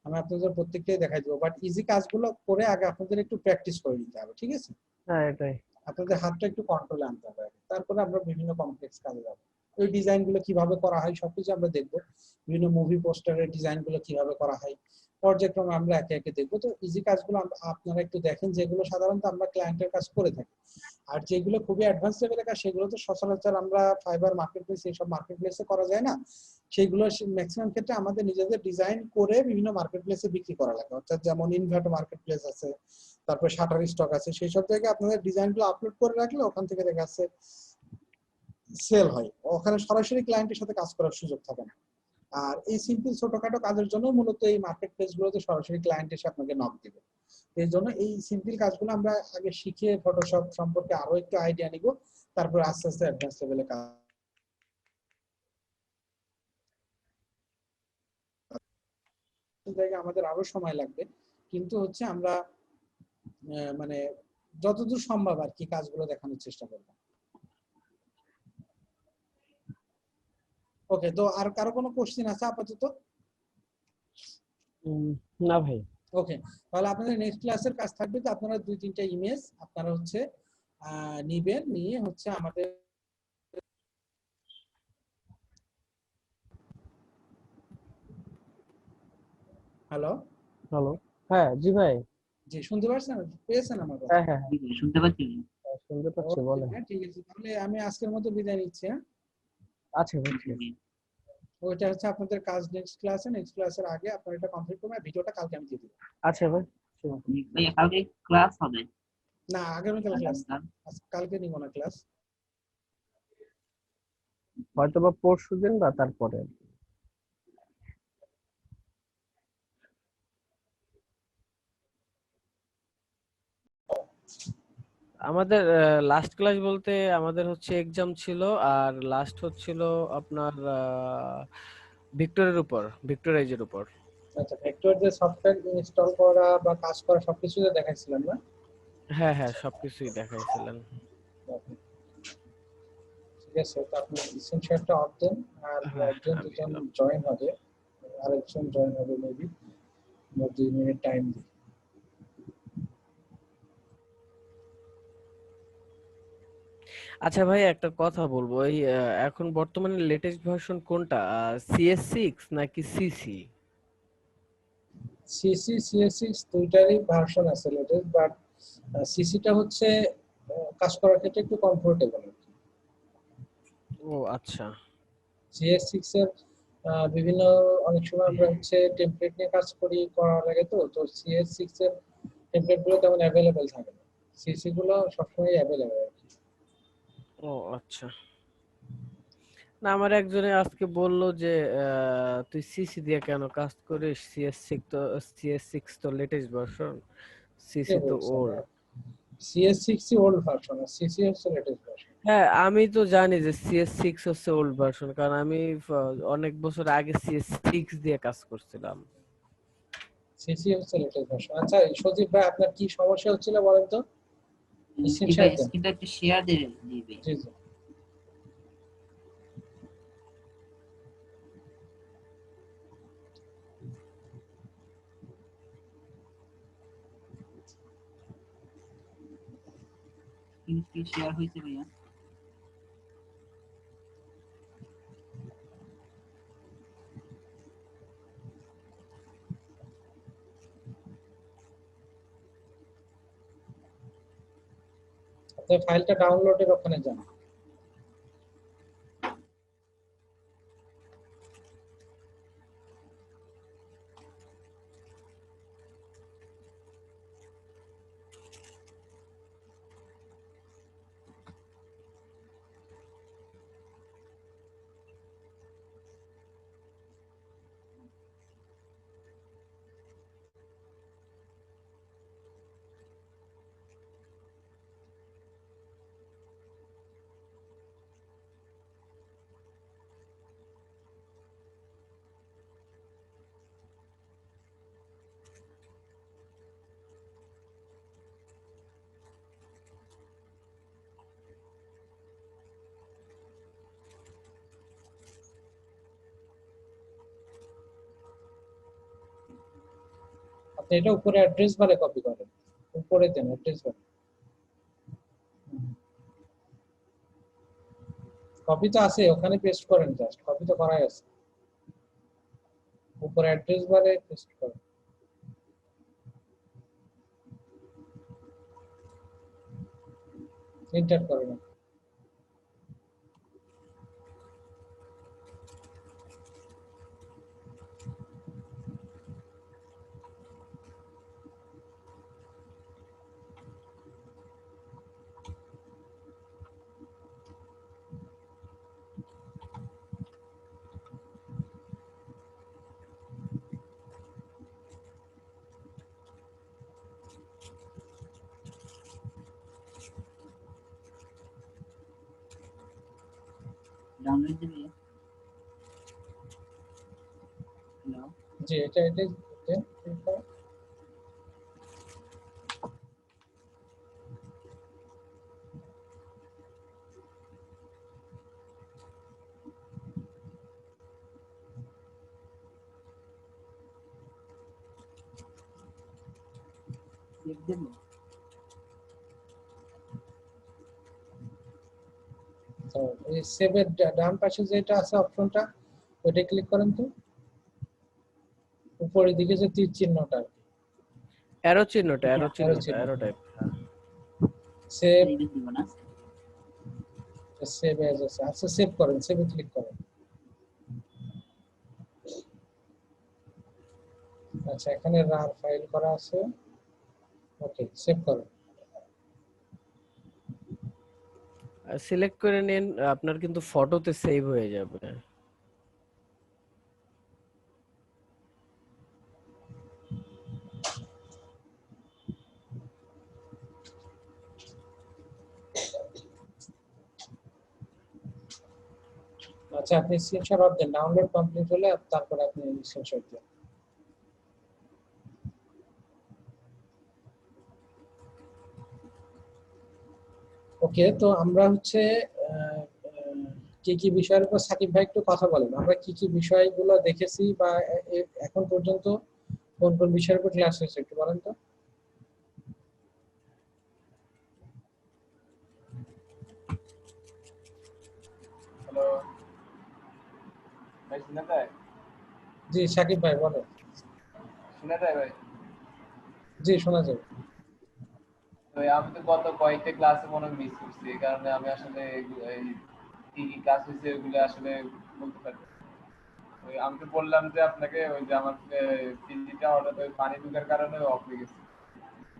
আমি আপনাদের প্রত্যেকটাই দেখাই দিব। বাট ইজি কাজগুলো করে আগে আপনাদের একটু প্র্যাকটিস করে নিতে হবে, ঠিক আছে? হ্যাঁ এটাই। আপনাদের হাতটা একটু কন্ট্রোলে আনতে হবে, তারপরে আমরা বিভিন্ন কমপ্লেক্স কাজে যাবো। ওই ডিজাইন গুলো কিভাবে করা হয় সবকিছু আমরা দেখবো, বিভিন্ন মুভি পোস্টারের ডিজাইন গুলো কিভাবে করা হয় পর্যায়ক্রমে আমরা একে একে দেখবো। তো ইজি কাজগুলো আপনারা একটু দেখেন, যেগুলো সাধারণত আমরা ক্লায়েন্টের কাজ করে থাকি। আর যেগুলো খুবই অ্যাডভান্স লেভেলের কাজ সেগুলো তো সচরাচর আমরা ফাইবার মার্কেট প্লেস, এইসব মার্কেট প্লেসে করা যায় না, সেগুলো ম্যাক্সিমাম ক্ষেত্রে আমাদের নিজেদের ডিজাইন করে বিভিন্ন মার্কেট প্লেসে বিক্রি করা লাগে। অর্থাৎ যেমন ইনভার্ট মার্কেট প্লেস আছে, তারপর শাটার স্টক আছে, সেই সব জায়গায় আপনাদের ডিজাইনগুলো আপলোড করে রাখলে ওখান থেকে দেখা যাচ্ছে সেল হয়, ওখানে সরাসরি ক্লায়েন্টের সাথে কাজ করার সুযোগ থাকে না। আর এই সিম্পল ছোটখাটো কাজের জন্য মূলত এই মার্কেট প্লেস গুলোতে সরাসরি ক্লায়েন্ট এসে আপনাকে নক দিবে। এই জন্য এই সিম্পল কাজগুলো আমরা আগে শিখে ফটোশপ সম্পর্কে আরো একটু আইডিয়া নিব, তারপর আস্তে আস্তে অ্যাডভান্স লেভেলে কাজ জায়গায় আমাদের আরো সময় লাগবে, কিন্তু হচ্ছে আমরা মানে যতদূর সম্ভব আর কি কাজগুলো দেখানোর চেষ্টা করব। ওকে, তো আর কারো কোনো কোশ্চেন আছে আপাতত? না ভাই। ওকে, তাহলে আপনাদের নেক্সট ক্লাসের কাজ থাকবে যে আপনারা 2-3টা ইমেজ আপনারা হচ্ছে নিবেন, নিয়ে হচ্ছে আমাদের হ্যালো হ্যালো। হ্যাঁ জি ভাই। জি, শুনতে পাচ্ছেন, পেয়েছেন আমার কথা? হ্যাঁ হ্যাঁ হ্যাঁ, শুনতে পাচ্ছি। শুনতে পাচ্ছি, ওকে, বলেন। হ্যাঁ ঠিক আছে, তাহলে আমি আজকের মতো বিদায় নিচ্ছি। হ্যাঁ, আচ্ছা ভাই, ঠিক আছে। ওইটা হচ্ছে আপনাদের কাজ নেক্সট ক্লাসে, নেক্সট ক্লাসের আগে আপনারা এটা কমপ্লিট করবেন, ভিডিওটা কালকে আমি দিয়ে দেব। আচ্ছা ভাই, ঠিক আছে। ভাইয়া কালকে ক্লাস হবে? না, আগামীকাল ক্লাস, আগামীকাল? কালকে নিব না ক্লাস। হয়তো বা পরশু দিন বা তারপরে। আমাদের লাস্ট ক্লাস বলতে আমাদের হচ্ছে এক্সাম ছিল, আর লাস্ট হচ্ছিল আপনার ভিক্টরের উপর, ভিক্টোরাইজের উপর। আচ্ছা, ভেক্টর যে সফটওয়্যার ইনস্টল করা বা কাজ করা সবকিছু দেখাইছিলাম না? হ্যাঁ হ্যাঁ, সবকিছুই দেখাইছিলেন। ঠিক আছে, তো আপনি এসেনশিয়ালটা অফ দেন, আর হ্যাঁ একজন আমি দুজন দিলাম। জয়েন হবে, আরেকজন জয়েন হবে মেবি, 2 মিনিট টাইম দিই। আচ্ছা ভাই, একটা কথা বলবো, এই এখন বর্তমানে লেটেস্ট ভার্সন কোনটা, CS6 নাকি সিসি? সিসি সিএস6 দুইটারই ভার্সন আছে লেটেস্ট, বাট সিসিটা হচ্ছে কাজ করার ক্ষেত্রে একটু কমফোর্টেবল। ও আচ্ছা। সিএস6 এর বিভিন্ন, অনেক সময় আমরা হচ্ছে টেমপ্লেট নিয়ে কাজ করা লাগে, তো তো সিএস6 এর টেমপ্লেট গুলো তেমন অ্যাভেলেবেল থাকে না, সিসি গুলো সবসময় অ্যাভেলেবেল। ও আচ্ছা। না, আমার একজনে আজকে বলল যে তুই সিসি দিয়ে কেন কাজ করিস, সিএস সিক্স তো লেটেস্ট ভার্সন, কে সিসি তো বলছেন? ওল্ড। সিএস6 ওল্ড ভার্সন আর সিসি হচ্ছে লেটেস্ট ভার্সন। হ্যাঁ আমি তো জানি যে CS6 হচ্ছে ওল্ড ভার্সন, কারণ আমি অনেক বছর আগে CS6 দিয়ে কাজ করছিলাম। সিসি হচ্ছে লেটেস্ট ভার্সন। আচ্ছা সজীব ভাই, আপনার কি সমস্যা হচ্ছিল বলেন তো? জি ভাই, স্ক্রিনশট দেন। স্ক্রিনটা একটু শেয়ার দিয়ে দিবি। জি জি। স্ক্রিন শেয়ার হয়েছে ভাইয়া? তো ফাইলটা ডাউনলোডের ওখানে যান। আপনি এটা উপরে অ্যাড্রেস বারে কপি করেন, উপরে দেন অ্যাড্রেস বারে। কপি তো আছে ওখানে, পেস্ট করেন, জাস্ট কপি তো করাই আছে, উপরে অ্যাড্রেস বারে পেস্ট করেন। এন্টার করেন। ডাউনলোড দিবি? হ্যালো, জি এটা দেন, ঠিক আছে। দেখ দেবো। তো এই সেভের ডান পাশে যেটা আছে অপশনটা, ওইটা ক্লিক করেন তো, উপরের দিকে যে তীর চিহ্নটা, অ্যারো চিহ্নটা, arrow চিহ্ন। Arrow type. সেভ, রিলিজ দিব না? সেভ এজ আছে, আচ্ছা সেভ করেন, সেভে ক্লিক করেন। আচ্ছা এখানে রার ফাইল করা আছে, ওকে সেভ করেন। সিলেক্ট করে নিন, আপনার কিন্তু ফটোতে সেভ হয়ে যাবে। আচ্ছা আপনি স্ক্রিনশট অফ দেন, ডাউনলোড কমপ্লিট হলে তারপরে আপনি স্ক্রিনশট দেন। ওকে, তো আমরা হচ্ছে কি কি বিষয়ের উপর, সাকিব ভাই একটু কথা বলেন, আমরা কি কি বিষয়গুলো দেখেছি বা এখন পর্যন্ত কোন কোন বিষয়ের উপর ক্লাস হয়েছে একটু বলেন তো। হ্যালো ভাই, শোনা যায়? জি সাকিব ভাই বলেন। শোনা যায় ভাই? জি শোনা যায়। তো আমি তো গত কয়েকটা ক্লাসে মনে হয় মিস করছি, এই কারণে আমি আসলে এই কি কি ক্লাস হয়েছে ওইগুলো আসলে বলতে পারি না। ওই আমি তো বললাম যে আপনাকে, ওই যে আমার পিসিটা হঠাৎ ওই পানি ঢোকার কারণে অফ হয়ে গেছে।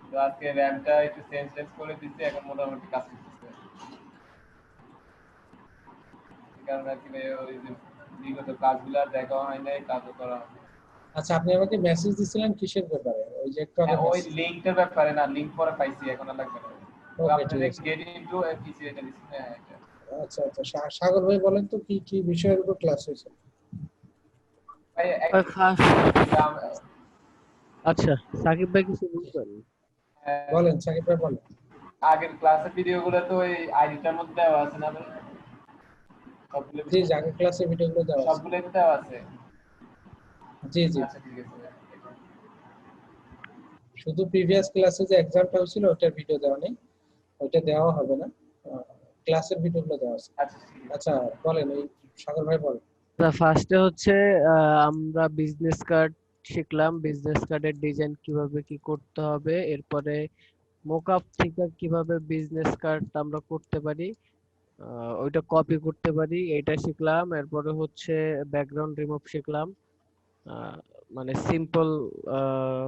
তো আজকে র্যামটা একটু চেঞ্জ করে দিচ্ছে, এখন মোটামুটি কাজ করতেছে। এই কারণে আর কি ভাই, ওই যে বিগত কাজগুলো আর দেখা হয় নাই, কাজও করা হয় নাই। আচ্ছা আপনি আমাকে মেসেজ দিছিলেন কিসের ব্যাপারে, ওই যে একটু আগে হ্যাঁ, ওই message- লিঙ্কটার ব্যাপারে না, লিঙ্ক পরে পাইছি, এখন আর লাগবে না। তো ওকে আপনাদের ঠিক আছে। গেট ইনটু পিসি এটা দিচ্ছি, হ্যাঁ এটা। আচ্ছা আচ্ছা সাগর ভাই বলেন তো কি কি বিষয়ের উপর ক্লাস হয়েছে। ভাই আচ্ছা, সাকিব ভাই কিছু বলবেন? বলেন সাকিব ভাই বলেন। আগের ক্লাসের ভিডিওগুলো তো ওই আইডিটার মধ্যে দেওয়া আছে না ভাই? সবগুলো জি আগের ক্লাসে ভিডিওগুলো দেওয়া আছে। সবগুলো দেওয়া আছে। জি জি, আচ্ছা ঠিক আছে। শুধু প্রিভিয়াস ক্লাসে যে এক্সামটা হয়েছিল ওটার ভিডিও দেওয়া নেই, ওইটা দেওয়া হবে না, ক্লাসের ভিডিওগুলো দেওয়া আছে। আচ্ছা ঠিক আছে। আচ্ছা বলেন, এই সাগর ভাই বলেন। ফার্স্টে হচ্ছে আমরা বিজনেস কার্ড শিখলাম, বিজনেস কার্ডের ডিজাইন কিভাবে কি করতে হবে। এরপরে মোকআপ থেকে কিভাবে বিজনেস কার্ড আমরা করতে পারি, ওইটা কপি করতে পারি, এটা শিখলাম। এরপরে হচ্ছে ব্যাকগ্রাউন্ড রিমুভ শিখলাম, আহ, মানে সিম্পল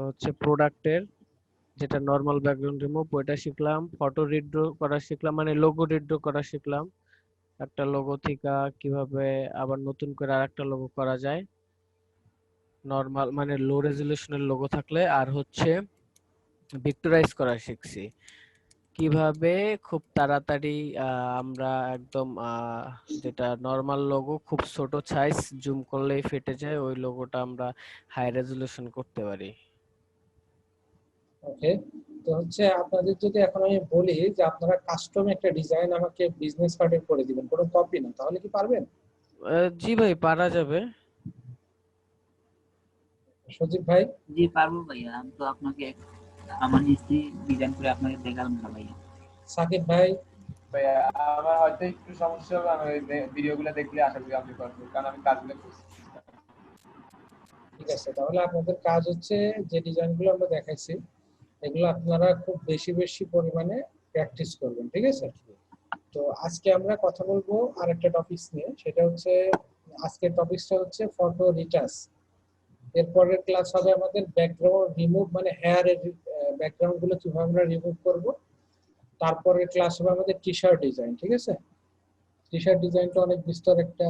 হচ্ছে প্রোডাক্টের যেটা নর্মাল ব্যাকগ্রাউন্ড রিমুভ ওইটা শিখলাম। ফটো রিড্র করা শিখলাম, মানে লোগো রিড্র করা শিখলাম। একটা লোগো থেকে কিভাবে আবার নতুন করে আরেকটা লোগো করা যায়, নর্মাল মানে লো রেজলিউশনের লোগো থাকলে। আর হচ্ছে পিক্টোরাইজ করা শিখছি, কিভাবে খুব তাড়াতাড়ি আমরা একদম যেটা নর্মাল লোগো খুব ছোট সাইজ জুম করলেই ফেটে যায়, ওই লোগোটা আমরা হাই রেজলিউশন করতে পারি। ওকে, তো হচ্ছে আপনাদের যদি এখন আমি বলি যে আপনারা কাস্টম একটা ডিজাইন আমাকে বিজনেস কার্ডের করে দিবেন, কোনো কপি না, তাহলে কি পারবেন? জি ভাই, পারা যাবে। সজীব ভাই? জি পারবো ভাইয়া, আমি তো আপনাকে আমার নিজে ডিজাইন করে আপনাকে দেখালাম না ভাইয়া। সাকিব ভাই? ভাইয়া আমার হয়তো একটু সমস্যা হবে, আমি ভিডিওগুলো দেখলে আশা করি আপনি পারবেন, কারণ আমি কাজগুলো করছি। ঠিক আছে, তাহলে আপনাদের কাজ হচ্ছে যে ডিজাইনগুলো আমরা দেখাইছি এগুলো আপনারা খুব বেশি বেশি পরিমাণে প্র্যাকটিস করবেন, ঠিক আছে? তো আজকে আমরা কথা বলবো আরেকটা টপিকস নিয়ে, সেটা হচ্ছে আজকের টপিকসটা হচ্ছে ফটো রিটাচ। এরপরের ক্লাস হবে আমাদের ব্যাকগ্রাউন্ড রিমুভ, মানে হেয়ার এর ব্যাকগ্রাউন্ড গুলো কিভাবে আমরা রিমুভ করব। তারপরের ক্লাস হবে আমাদের টি শার্ট ডিজাইন, ঠিক আছে? টি শার্ট ডিজাইনটা অনেক বিস্তর একটা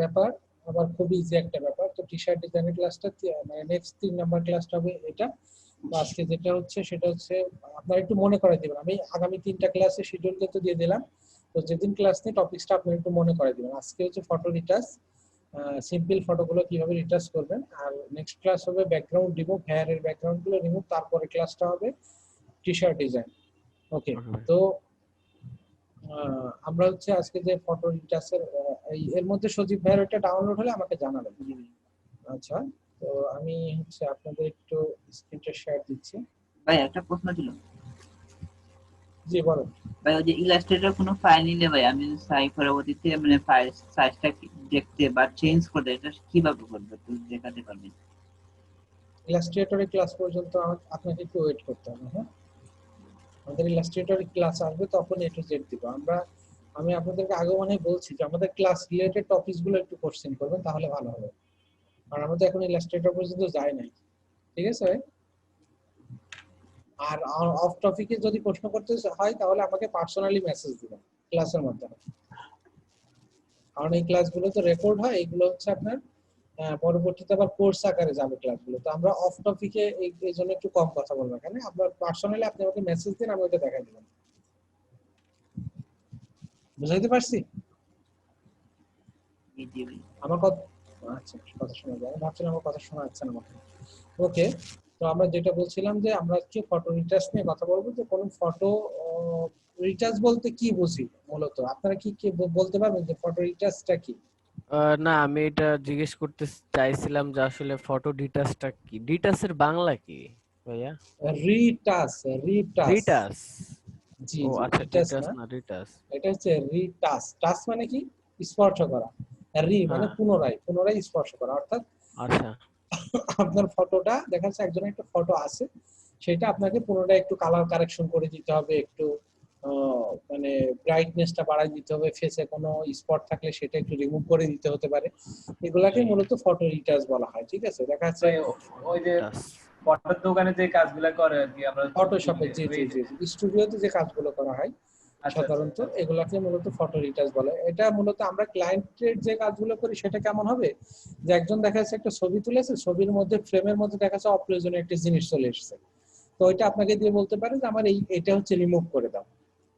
ব্যাপার, আবার খুব ইজি একটা ব্যাপার। তো টি শার্ট ডিজাইনের ক্লাসটা মানে নেক্সট 3 নাম্বার ক্লাসটা হবে এটা। তো আজকে যেটা হচ্ছে সেটা হচ্ছে আপনারা একটু মনে করে দিবেন, আমি আগামী 3টা ক্লাসে শিডিউল কিন্তু দিয়ে দিলাম, তো যেদিন ক্লাস নেই টপিকসটা আপনারা একটু মনে করে দিবেন। আজকে হচ্ছে ফটো রিটাচ, সিম্পল ফটোগুলো কিভাবে রিটাচ করবেন, আর নেক্সট ক্লাস হবে ব্যাকগ্রাউন্ড রিমুভ, হেয়ার এর ব্যাকগ্রাউন্ড গুলো রিমুভ, তারপরে ক্লাসটা হবে টি শার্ট ডিজাইন। ওকে, তো আমরা হচ্ছে আজকে যে ফটো রিটাচের এর মধ্যে সজীব ভাইয়ের ওটা ডাউনলোড হলে আমাকে জানাবেন। জি ভাই। আচ্ছা, তো আমি হচ্ছে আপনাদের একটু স্ক্রিনটা শেয়ার দিচ্ছি। ভাই একটা প্রশ্ন ছিল জি বলেন। ভাই, ওই যে ইলাস্ট্রেটর কোনো ফাইল নিলে ভাই আমি যদি চাই পরবর্তীতে মানে ফাইল সাইজটা দেখতে বা চেঞ্জ করতে, এটা কিভাবে করবে একটু দেখাতে পারবেন? ইলাস্ট্রেটরের ক্লাস পর্যন্ত আপনাকে একটু ওয়েট করতে হবে। হ্যাঁ, আমাদের ইলাস্ট্রেটরের ক্লাস আসবে তখন এ টু জেড দিব আমরা। আমি আপনাদেরকে আগে মনে বলছি যে আমাদের ক্লাস রিলেটেড টপিকস গুলো একটু কোশ্চেন করবেন, তাহলে ভালো হবে, কারণ আমাদের এখন ইলাস্ট্রেটর পর্যন্ত যায় নাই, ঠিক আছে? আর অফ টপিকে যদি প্রশ্ন করতে হয় তাহলে আমাকে পার্সোনালি মেসেজ দিবেন ক্লাসের মাধ্যমে, কারণ এই ক্লাসগুলো তো রেকর্ড হয়, এগুলো হচ্ছে আপনার পরবর্তীতে আবার কোর্স আকারে যাবে ক্লাসগুলো। তো আমরা অফ টপিকে এই জন্য একটু কম কথা বলবো এখানে, আপনার পার্সোনালি আপনি আমাকে মেসেজ দিন, আমি ওটা দেখাই দিলাম। বুঝাইতে পারছি জি জি ভাই। আমার কথা? আচ্ছা, কথা শোনা যায়, আমি ভাবছিলাম আমার কথা শোনা যাচ্ছে না আমাকে। ওকে, তো আমরা যেটা বলছিলাম যে আমরা কি ফটো রিটাচ নিয়ে কথা বলবো, যে কোন ফটো রিটাচ বলতে কি বুঝি মূলত, আপনারা কি কি বলতে পারবেন যে ফটো রিটাচটা কি? না, আমি এটা জিজ্ঞেস করতে চাইছিলাম যে আসলে ফটো ডিটাচটা কি, ডিটাচের বাংলা কি ভাইয়া? Retouch, retouch. রিটাচ? জি ও জি, আচ্ছা, রিটাচ ডিটাচ না, না রিটাচ। এটা হচ্ছে রিটাচ। টাচ মানে কি? স্পর্শ করা। রি মানে হ্যাঁ, পুনরায় পুনরায় স্পর্শ করা, অর্থাৎ আচ্ছা আপনার ফটোটা দেখা যাচ্ছে একজনের একটা ফটো আছে, সেটা আপনাকে পুনরায় একটু কালার কারেকশন করে দিতে হবে, একটু মানে ব্রাইটনেসটা বাড়াই দিতে হবে, ফেসে কোনো স্পট থাকলে সেটা একটু রিমুভ করে দিতে হতে পারে, এগুলাকে জি, মূলত ফটো রিটাচ বলা হয়, ঠিক আছে? দেখা যাচ্ছে ভাই ওই যে টাচ। ফটোর দোকানে যে কাজগুলো করে আর কি, আমরা ফটোশপে, জি জি জি, স্টুডিওতে যে কাজগুলো করা হয় আচ্ছা আচ্ছা সাধারণত এগুলাকে মূলত ফটো রিটাচ বলে। এটা মূলত আমরা ক্লায়েন্টের যে কাজগুলো করি সেটা কেমন হবে, যে একজন দেখা যাচ্ছে একটা ছবি তুলেছে, ছবির মধ্যে ফ্রেমের মধ্যে দেখা যাচ্ছে অপ্রয়োজনীয় একটা জিনিস চলে এসেছে, তো ওইটা আপনাকে দিয়ে বলতে পারে যে আমার এটা হচ্ছে রিমুভ করে দাও,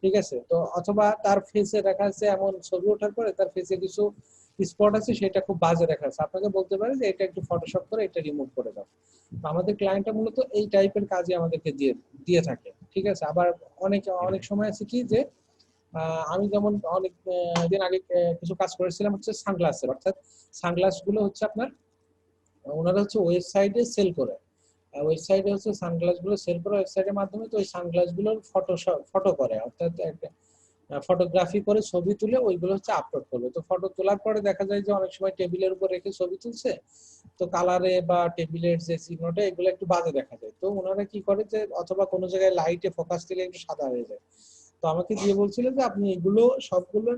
ঠিক আছে? তো অথবা তার ফেসে দেখা যাচ্ছে এমন ছবি ওঠার পরে তার ফেসে কিছু স্পট আছে সেটা খুব বাজে দেখা যাচ্ছে, আপনাকে বলতে পারে যে এটা একটু ফটোশপ করে এটা রিমুভ করে দাও। তো আমাদের ক্লায়েন্টটা মূলত এই টাইপের কাজই আমাদেরকে দিয়ে দিয়ে থাকে, ঠিক আছে? আবার অনেক অনেক সময় আছে কি যে আমি যেমন অনেক দিন আগে কিছু কাজ করেছিলাম হচ্ছে সানগ্লাসের, অর্থাৎ সানগ্লাস গুলো হচ্ছে আপনার ওনারা হচ্ছে ওয়েবসাইটে সেল করে, ওয়েবসাইটে হচ্ছে সানগ্লাস গুলো সেল করে ওয়েবসাইটের মাধ্যমে, তো ওই সানগ্লাস গুলোর ফটো করে, অর্থাৎ ফটোগ্রাফি করে ছবি তুলে ওইগুলো হচ্ছে আপলোড করবে। তো ফটো তোলার পরে দেখা যায় যে অনেক সময় টেবিলের উপর রেখে ছবি তুলছে, তো কালারে বা টেবিলের যে চিহ্নটা এগুলো একটু বাজে দেখা যায়। তো ওনারা কি করে যে অথবা কোনো জায়গায় লাইটে ফোকাস দিলে একটু সাদা হয়ে যায়। তো আমাকে দিয়ে বলছিল যে আপনি এগুলো সবগুলো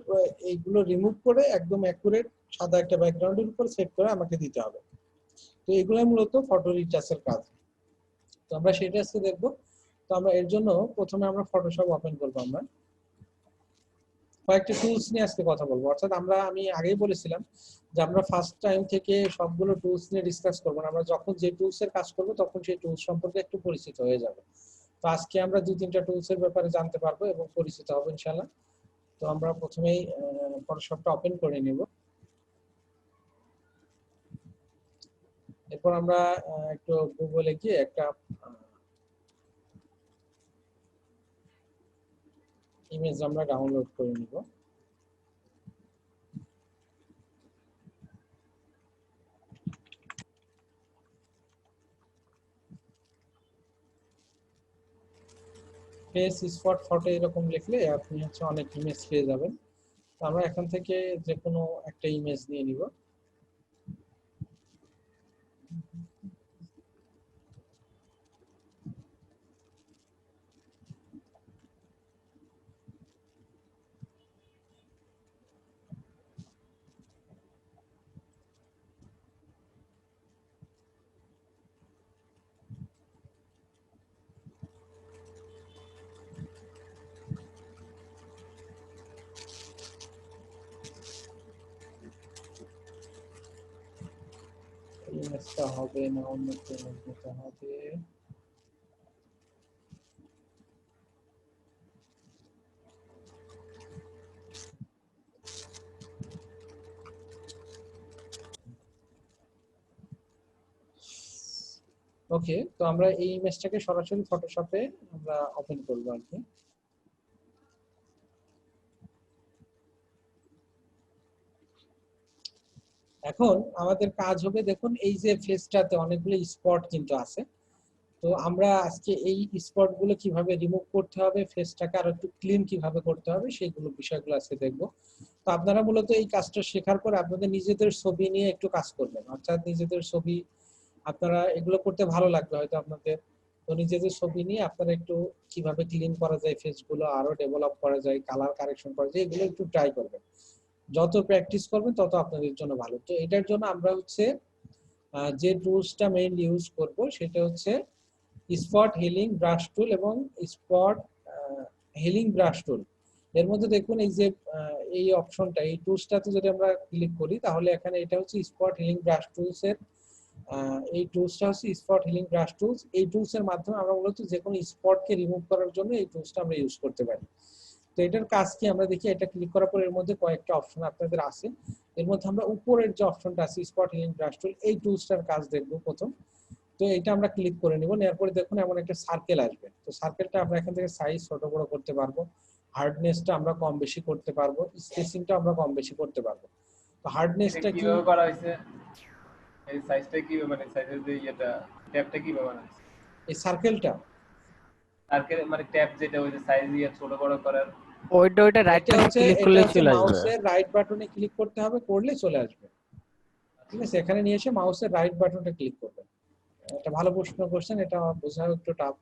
এইগুলো রিমুভ করে একদম অ্যাকুরেট সাদা একটা ব্যাকগ্রাউন্ডের উপর সেট করে আমাকে দিতে হবে। তো এগুলো মূলত ফটো রিটাচের কাজ। তো আমরা সেটা আজকে দেখবো। তো আমরা এর জন্য প্রথমে আমরা ফটোশপ ওপেন করবো। আমরা কয়েকটা টুলস নিয়ে আজকে কথা বলবো। অর্থাৎ আমি আগেই বলেছিলাম যে আমরা ফার্স্ট টাইম থেকে সবগুলো টুলস নিয়ে ডিসকাস করবো না। আমরা যখন যে টুলস এর কাজ করবো তখন সেই টুলস সম্পর্কে একটু পরিচিত হয়ে যাবে। তো আজকে আমরা 2-3টা টুলস এর ব্যাপারে জানতে পারবো এবং পরিচিত হবো ইনশাআল্লাহ। তো আমরা প্রথমেই ফটোশপটা ওপেন করে নিব। এরপর আমরা একটু গুগলে গিয়ে একটা ইমেজ আমরা ডাউনলোড করে নিব। ফেস স্পট ফটো এরকম লিখলে আপনি হচ্ছে অনেক ইমেজ পেয়ে যাবেন। তো আমরা এখান থেকে যে কোনো একটা ইমেজ নিয়ে নিব। ইমেজটা হবে না অন্য কোনো নিতে হবে। ওকে, তো আমরা এই ইমেজটাকে সরাসরি ফটোশপে আমরা ওপেন করব আর কি। এখন আমাদের কাজ হবে, দেখুন এই যে ফেসটাতে অনেকগুলো স্পট কিন্তু আছে। তো আমরা আজকে এই স্পট গুলো কিভাবে রিমুভ করতে হবে, ফেসটাকে আরো একটু ক্লিন কিভাবে করতে হবে সেইগুলো বিষয়গুলো আজকে দেখবো। তো আপনারা মূলত এই কাজটা শেখার পর আপনাদের নিজেদের ছবি নিয়ে একটু কাজ করবেন। অর্থাৎ নিজেদের ছবি আপনারা এগুলো করতে ভালো লাগবে হয়তো আপনাদের। তো নিজেদের ছবি নিয়ে আপনারা একটু কিভাবে ক্লিন করা যায় ফেসগুলো, আরো ডেভেলপ করা যায়, কালার কারেকশন করা যায়, এগুলো একটু ট্রাই করবেন। যত প্র্যাকটিস করবেন তত আপনাদের জন্য ভালো। তো এটার জন্য আমরা হচ্ছে যে টুলসটা মেইনলি ইউজ করব সেটা হচ্ছে স্পট হিলিং ব্রাশ টুল এবং স্পট হিলিং ব্রাশ টুল। এর মধ্যে দেখুন এই যে এই অপশনটা, এই টুলসটাতে যদি আমরা ক্লিক করি তাহলে এখানে এটা হচ্ছে স্পট হিলিং ব্রাশ টুলস এর এই টুলসটা হচ্ছে স্পট হিলিং ব্রাশ টুলস। এই টুলস এর মাধ্যমে আমরা মূলত যে কোনো স্পটকে রিমুভ করার জন্য এই টুলসটা আমরা ইউজ করতে পারি। তো এটার কাজ কি আমরা দেখি। এটা ক্লিক করার পর এর মধ্যে কয়েকটা অপশন আপনাদের আছে। এর মধ্যে আমরা উপরের যে অপশনটা আছে স্পট হিলিং ব্রাশ টুল, এই টুলসটার কাজ দেখব প্রথম। তো এটা আমরা ক্লিক করে নিব। নেওয়ার পরে দেখুন এমন একটা সার্কেল আসবে। তো সার্কেলটা আমরা এখান থেকে সাইজ ছোট বড় করতে পারবো, হার্ডনেসটা আমরা কম বেশি করতে পারবো, স্পেসিংটা আমরা কম বেশি করতে পারবো। তো হার্ডনেসটা কি কিভাবে করা হয়েছে, এই সাইজটা কিভাবে, মানে সাইজের যে এটা ট্যাবটা কিভাবে বানানো হয়েছে? এই সার্কেলটা মানে ট্যাব যেটা ওই যে সাইজ দিয়ে ছোট বড় করার, ওইটা রাইট এটা পাশে হচ্ছে ক্লিক করলে চলে আসবে। মাউসের রাইট বাটনে ক্লিক করতে হবে, করলে চলে আসবে। ঠিক আছে, এখানে নিয়ে এসে মাউসের রাইট বাটনটা ক্লিক করবেন। এটা ভালো প্রশ্ন করছেন, এটা বোঝা একটু টাফ।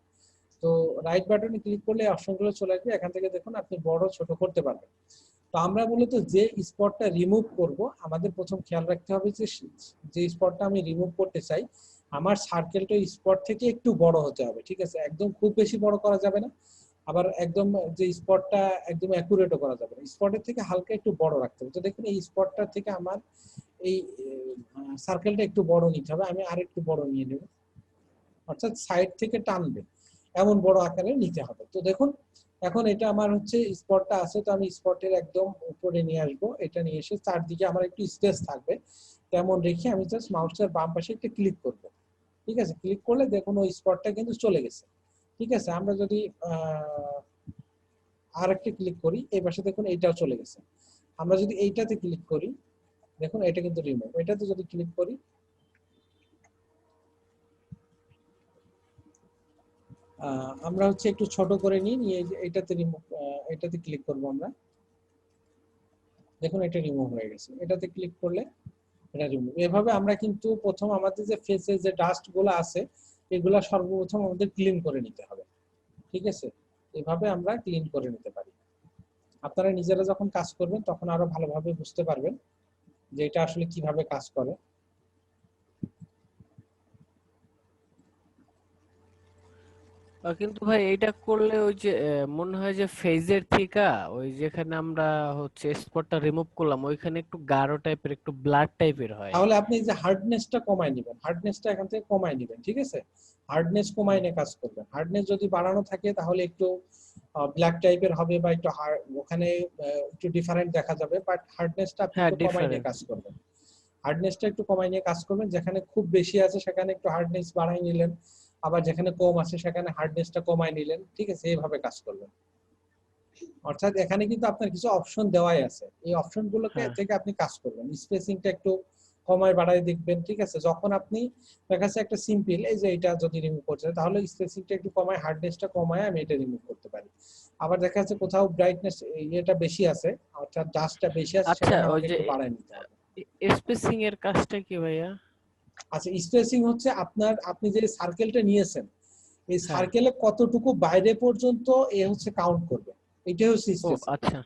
তো রাইট বাটনে ক্লিক করলে অপশনগুলো চলে আসবে। এখান থেকে দেখুন আপনি বড় ছোট করতে পারবেন। তো আমরা মূলত যে স্পটটা রিমুভ করব, আমাদের প্রথম খেয়াল রাখতে হবে যে যে স্পটটা আমি রিমুভ করতে চাই আমার সার্কেলটা স্পট থেকে একটু বড় হতে হবে। ঠিক আছে, একদম খুব বেশি বড় করা যাবে না, আবার একদম যে স্পটটা একদম অ্যাকুরেটও করা যাবে না, স্পটের থেকে হালকা একটু বড় রাখতে হবে। তো দেখুন এই স্পটটা থেকে আমার এই সার্কেলটা একটু বড় নিতে হবে। আমি আর একটু বড় নিয়ে নেব, অর্থাৎ সাইড থেকে টানবে এমন বড় আকারে নিতে হবে। তো দেখুন এখন এটা আমার হচ্ছে স্পটটা আছে, তো আমি স্পটের একদম উপরে নিয়ে আসবো। এটা নিয়ে এসে চারদিকে আমার একটু স্পেস থাকবে তেমন রেখে আমি জাস্ট মাউসের বাম পাশে একটা ক্লিক করব। ঠিক আছে, ক্লিক করলে দেখুন ওই স্পটটা কিন্তু চলে গেছে। ঠিক আছে, আমরা যদি আর একটা ক্লিক করি এই পাশে দেখুন এইটাও চলে গেছে। আমরা যদি এইটাতে ক্লিক করি দেখুন এটা কিন্তু রিমুভ। এটাতে যদি ক্লিক করি আমরা হচ্ছে একটু ছোট করে নিয়ে এটাতে রিমুভ, এটাতে ক্লিক করব আমরা। দেখুন এটা রিমুভ হয়ে গেছে, এটাতে ক্লিক করলে এটা রিমুভ। এভাবে আমরা কিন্তু প্রথম আমাদের যে ফেসে যে ডাস্ট গুলো আছে এগুলা সর্বপ্রথম আমাদের ক্লিন করে নিতে হবে, ঠিক আছে? এভাবে আমরা ক্লিন করে নিতে পারি। আপনারা নিজেরা যখন কাজ করবেন তখন আরো ভালোভাবে বুঝতে পারবেন যে এটা আসলে কিভাবে কাজ করে। কিন্তু ভাই এটা করলে ওই যে মনে হয় যে ফেজের থেকে ওই যেখানে আমরা হচ্ছে স্পটটা রিমুভ করলাম ওইখানে একটু গাঢ় টাইপের একটু ব্লাড টাইপের হয়। তাহলে আপনি এই যে হার্ডনেসটা কমায় নেবেন, হার্ডনেসটা এখান থেকে কমায় নেবেন, ঠিক আছে? হার্ডনেস কমায় নিয়ে কাজ করবেন। হার্ডনেস যদি বাড়ানো থাকে তাহলে একটু ব্ল্যাক টাইপের হবে বা একটু ওখানে একটু ডিফারেন্ট দেখা যাবে, বাট হার্ডনেসটা আপনি হ্যাঁ একটু কমায় নিয়ে ডিফারেন্ট। কাজ করবেন। হার্ডনেসটা একটু কমায় নিয়ে কাজ করবেন, যেখানে খুব বেশি আছে সেখানে একটু হার্ডনেস বাড়াই নিলেন, আবার যেখানে কম আছে সেখানে হার্ডনেসটা কমায় নিলেন, ঠিক আছে? এইভাবে কাজ করবেন। অর্থাৎ এখানে কিন্তু আপনার কিছু অপশন দেওয়াই আছে, এই অপশনগুলোকে হ্যাঁ থেকে আপনি কাজ করবেন। স্পেসিংটা একটু কমায় বাড়ায় দেখবেন, ঠিক আছে? যখন আপনি দেখা যাচ্ছে একটা সিম্পল এই যে এটা যদি রিমুভ করতে চাই তাহলে স্পেসিংটা একটু কমায়, হার্ডনেসটা কমায় আমি এটা রিমুভ করতে পারি। আবার দেখা যাচ্ছে কোথাও ব্রাইটনেস এটা বেশি আছে, অর্থাৎ ডাস্টটা বেশি আছে, আচ্ছা সেখানে ওই আমাকে যে একটু বাড়ায় নিতে হবে। স্পেসিং এর কাজটা কি ভাইয়া? আচ্ছা, স্পেসিং হচ্ছে আপনার আপনি যে সার্কেলটা নিয়েছেন এই হ্যাঁ। সার্কেলে কতটুকু বাইরে পর্যন্ত এ হচ্ছে কাউন্ট করবে, এটাই হচ্ছে ও স্পেসিং, আচ্ছা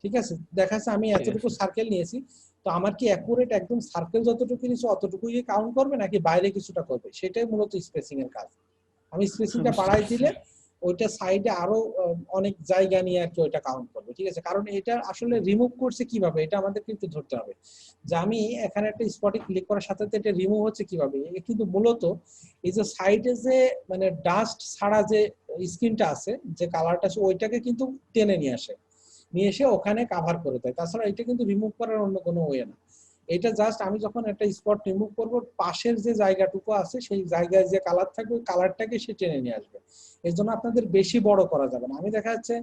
ঠিক আছে? দেখা যাচ্ছে আমি ঠিক এতটুকু আছে। সার্কেল নিয়েছি, তো আমার কি অ্যাকুরেট একদম সার্কেল যতটুকু নিয়েছি অতটুকুই কাউন্ট করবে নাকি বাইরে কিছুটা করবে, সেটাই মূলত স্পেসিং এর কাজ। আমি স্পেসিংটা বুঝতে বাড়াই পারছি। দিলে ওইটা সাইডে আরো অনেক জায়গা নিয়ে আর কি ওইটা কাউন্ট করবে, ঠিক আছে? কারণ এটা আসলে রিমুভ করছে কিভাবে এটা আমাদের কিন্তু ধরতে হবে, যে আমি এখানে একটা স্পটে ক্লিক করার সাথে সাথে এটা রিমুভ হচ্ছে কিভাবে। এ কিন্তু মূলত এই যে সাইডে যে মানে ডাস্ট ছাড়া যে স্ক্রিনটা আছে, যে কালারটা আছে ওইটাকে কিন্তু টেনে নিয়ে আসে, নিয়ে এসে ওখানে কাভার করে দেয়। তাছাড়া এটা কিন্তু রিমুভ করার অন্য কোনো ওয়ে না। এটা জাস্ট আমি যখন একটা স্পট রিমুভ করব পাশের যে জায়গাটুকু আছে সেই জায়গায় যে কালার থাকবে ওই কালারটাকে সে টেনে নিয়ে আসবে। এর জন্য আপনাদের বেশি বড় করা যাবে না। আমি দেখা যাচ্ছে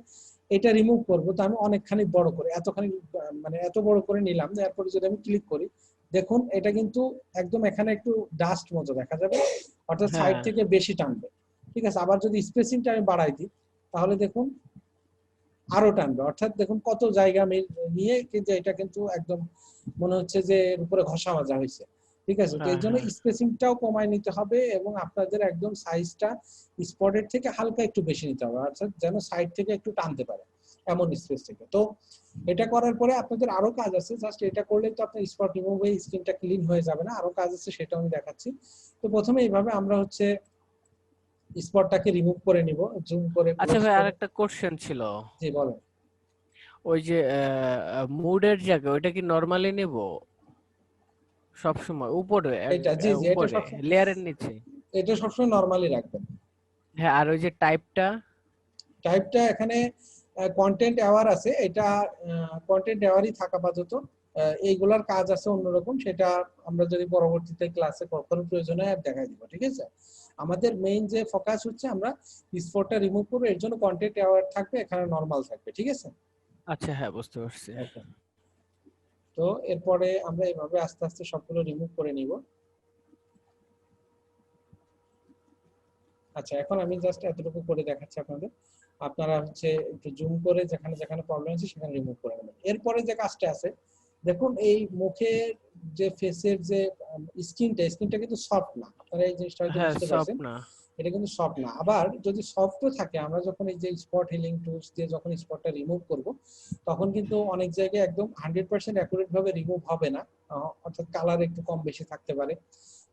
এটা রিমুভ করব, তো আমি অনেকখানি বড় করে এতখানি মানে এত বড় করে নিলাম, এরপরে যদি আমি ক্লিক করি দেখুন এটা কিন্তু একদম এখানে একটু ডাস্ট মতো দেখা যাবে, অর্থাৎ সাইড হ্যাঁ থেকে বেশি টানবে, ঠিক আছে? আবার যদি স্পেসিংটা আমি বাড়াই দিই তাহলে দেখুন আরো টানবে, অর্থাৎ দেখুন কত জায়গা নিয়ে কিন্তু এটা কিন্তু একদম মনে হচ্ছে যে এর উপরে ঘষা মাজা হয়েছে, ঠিক আছে? তো হ্যাঁ এর জন্য হ্যাঁ স্পেসিংটাও কমায় নিতে হবে এবং আপনাদের একদম সাইজটা স্পটের থেকে হালকা একটু বেশি নিতে হবে, অর্থাৎ যেন সাইড থেকে একটু টানতে পারে এমন স্পেস থেকে। তো এটা করার পরে আপনাদের আরো কাজ আছে, জাস্ট এটা করলে তো আপনার স্পট রিমুভ হয়ে স্ক্রিনটা ক্লিন হয়ে যাবে না, আরো কাজ আছে সেটা আমি দেখাচ্ছি। তো প্রথমে এইভাবে আমরা হচ্ছে স্পটটাকে রিমুভ করে নিব, জুম করে আচ্ছা ক্লোজ ভাই করে। আরেকটা কোশ্চেন ছিল। জি বলেন। ওই যে মুডের জায়গা ওইটা কি নরমালি নেব সব সময় উপরে এটা জি জি এটা উপরে সবসময়, লেয়ারের নিচে? এটা সবসময় নরমালি রাখবেন। হ্যাঁ আর ওই যে টাইপটা? টাইপটা এখানে কন্টেন্ট অ্যাওয়ার আছে, এটা কন্টেন্ট অ্যাওয়ারই থাকা আপাতত। এইগুলার কাজ আছে অন্যরকম, সেটা আমরা যদি পরবর্তীতে ক্লাসে কখনো প্রয়োজন হয় দেখাই দিব, ঠিক আছে? আমাদের মেইন যে ফোকাস হচ্ছে আমরা স্পটটা রিমুভ করবো, এর জন্য কন্টেন্ট অ্যাওয়ার থাকবে, এখানে নরমাল থাকবে, ঠিক আছে? আচ্ছা হ্যাঁ বুঝতে পারছি। ওকে। তো এরপরে আমরা এভাবে আস্তে আস্তে সবগুলো রিমুভ করে নিব। আচ্ছা, এখন আমি জাস্ট এতটুকু করে দেখাচ্ছি আপনাদের, আপনারা হচ্ছে একটু জুম করে যেখানে যেখানে প্রবলেম আছে সেখানে রিমুভ করে নেবেন। এরপরে যে কাজটা আছে দেখুন, এই মুখের যে ফেসের যে স্কিনটা কিন্তু সফট না, আপনারা এই জিনিসটা হয়তো হ্যাঁ বুঝতে সব পারছেন, না। এটা কিন্তু সফট না। আবার যদি সফটও থাকে আমরা যখন এই যে স্পট হিলিং টুলস দিয়ে যখন স্পটটা রিমুভ করব তখন কিন্তু অনেক জায়গায় একদম 100% অ্যাকুরেট ভাবে রিমুভ হবে না, অর্থাৎ কালার একটু কম বেশি থাকতে পারে।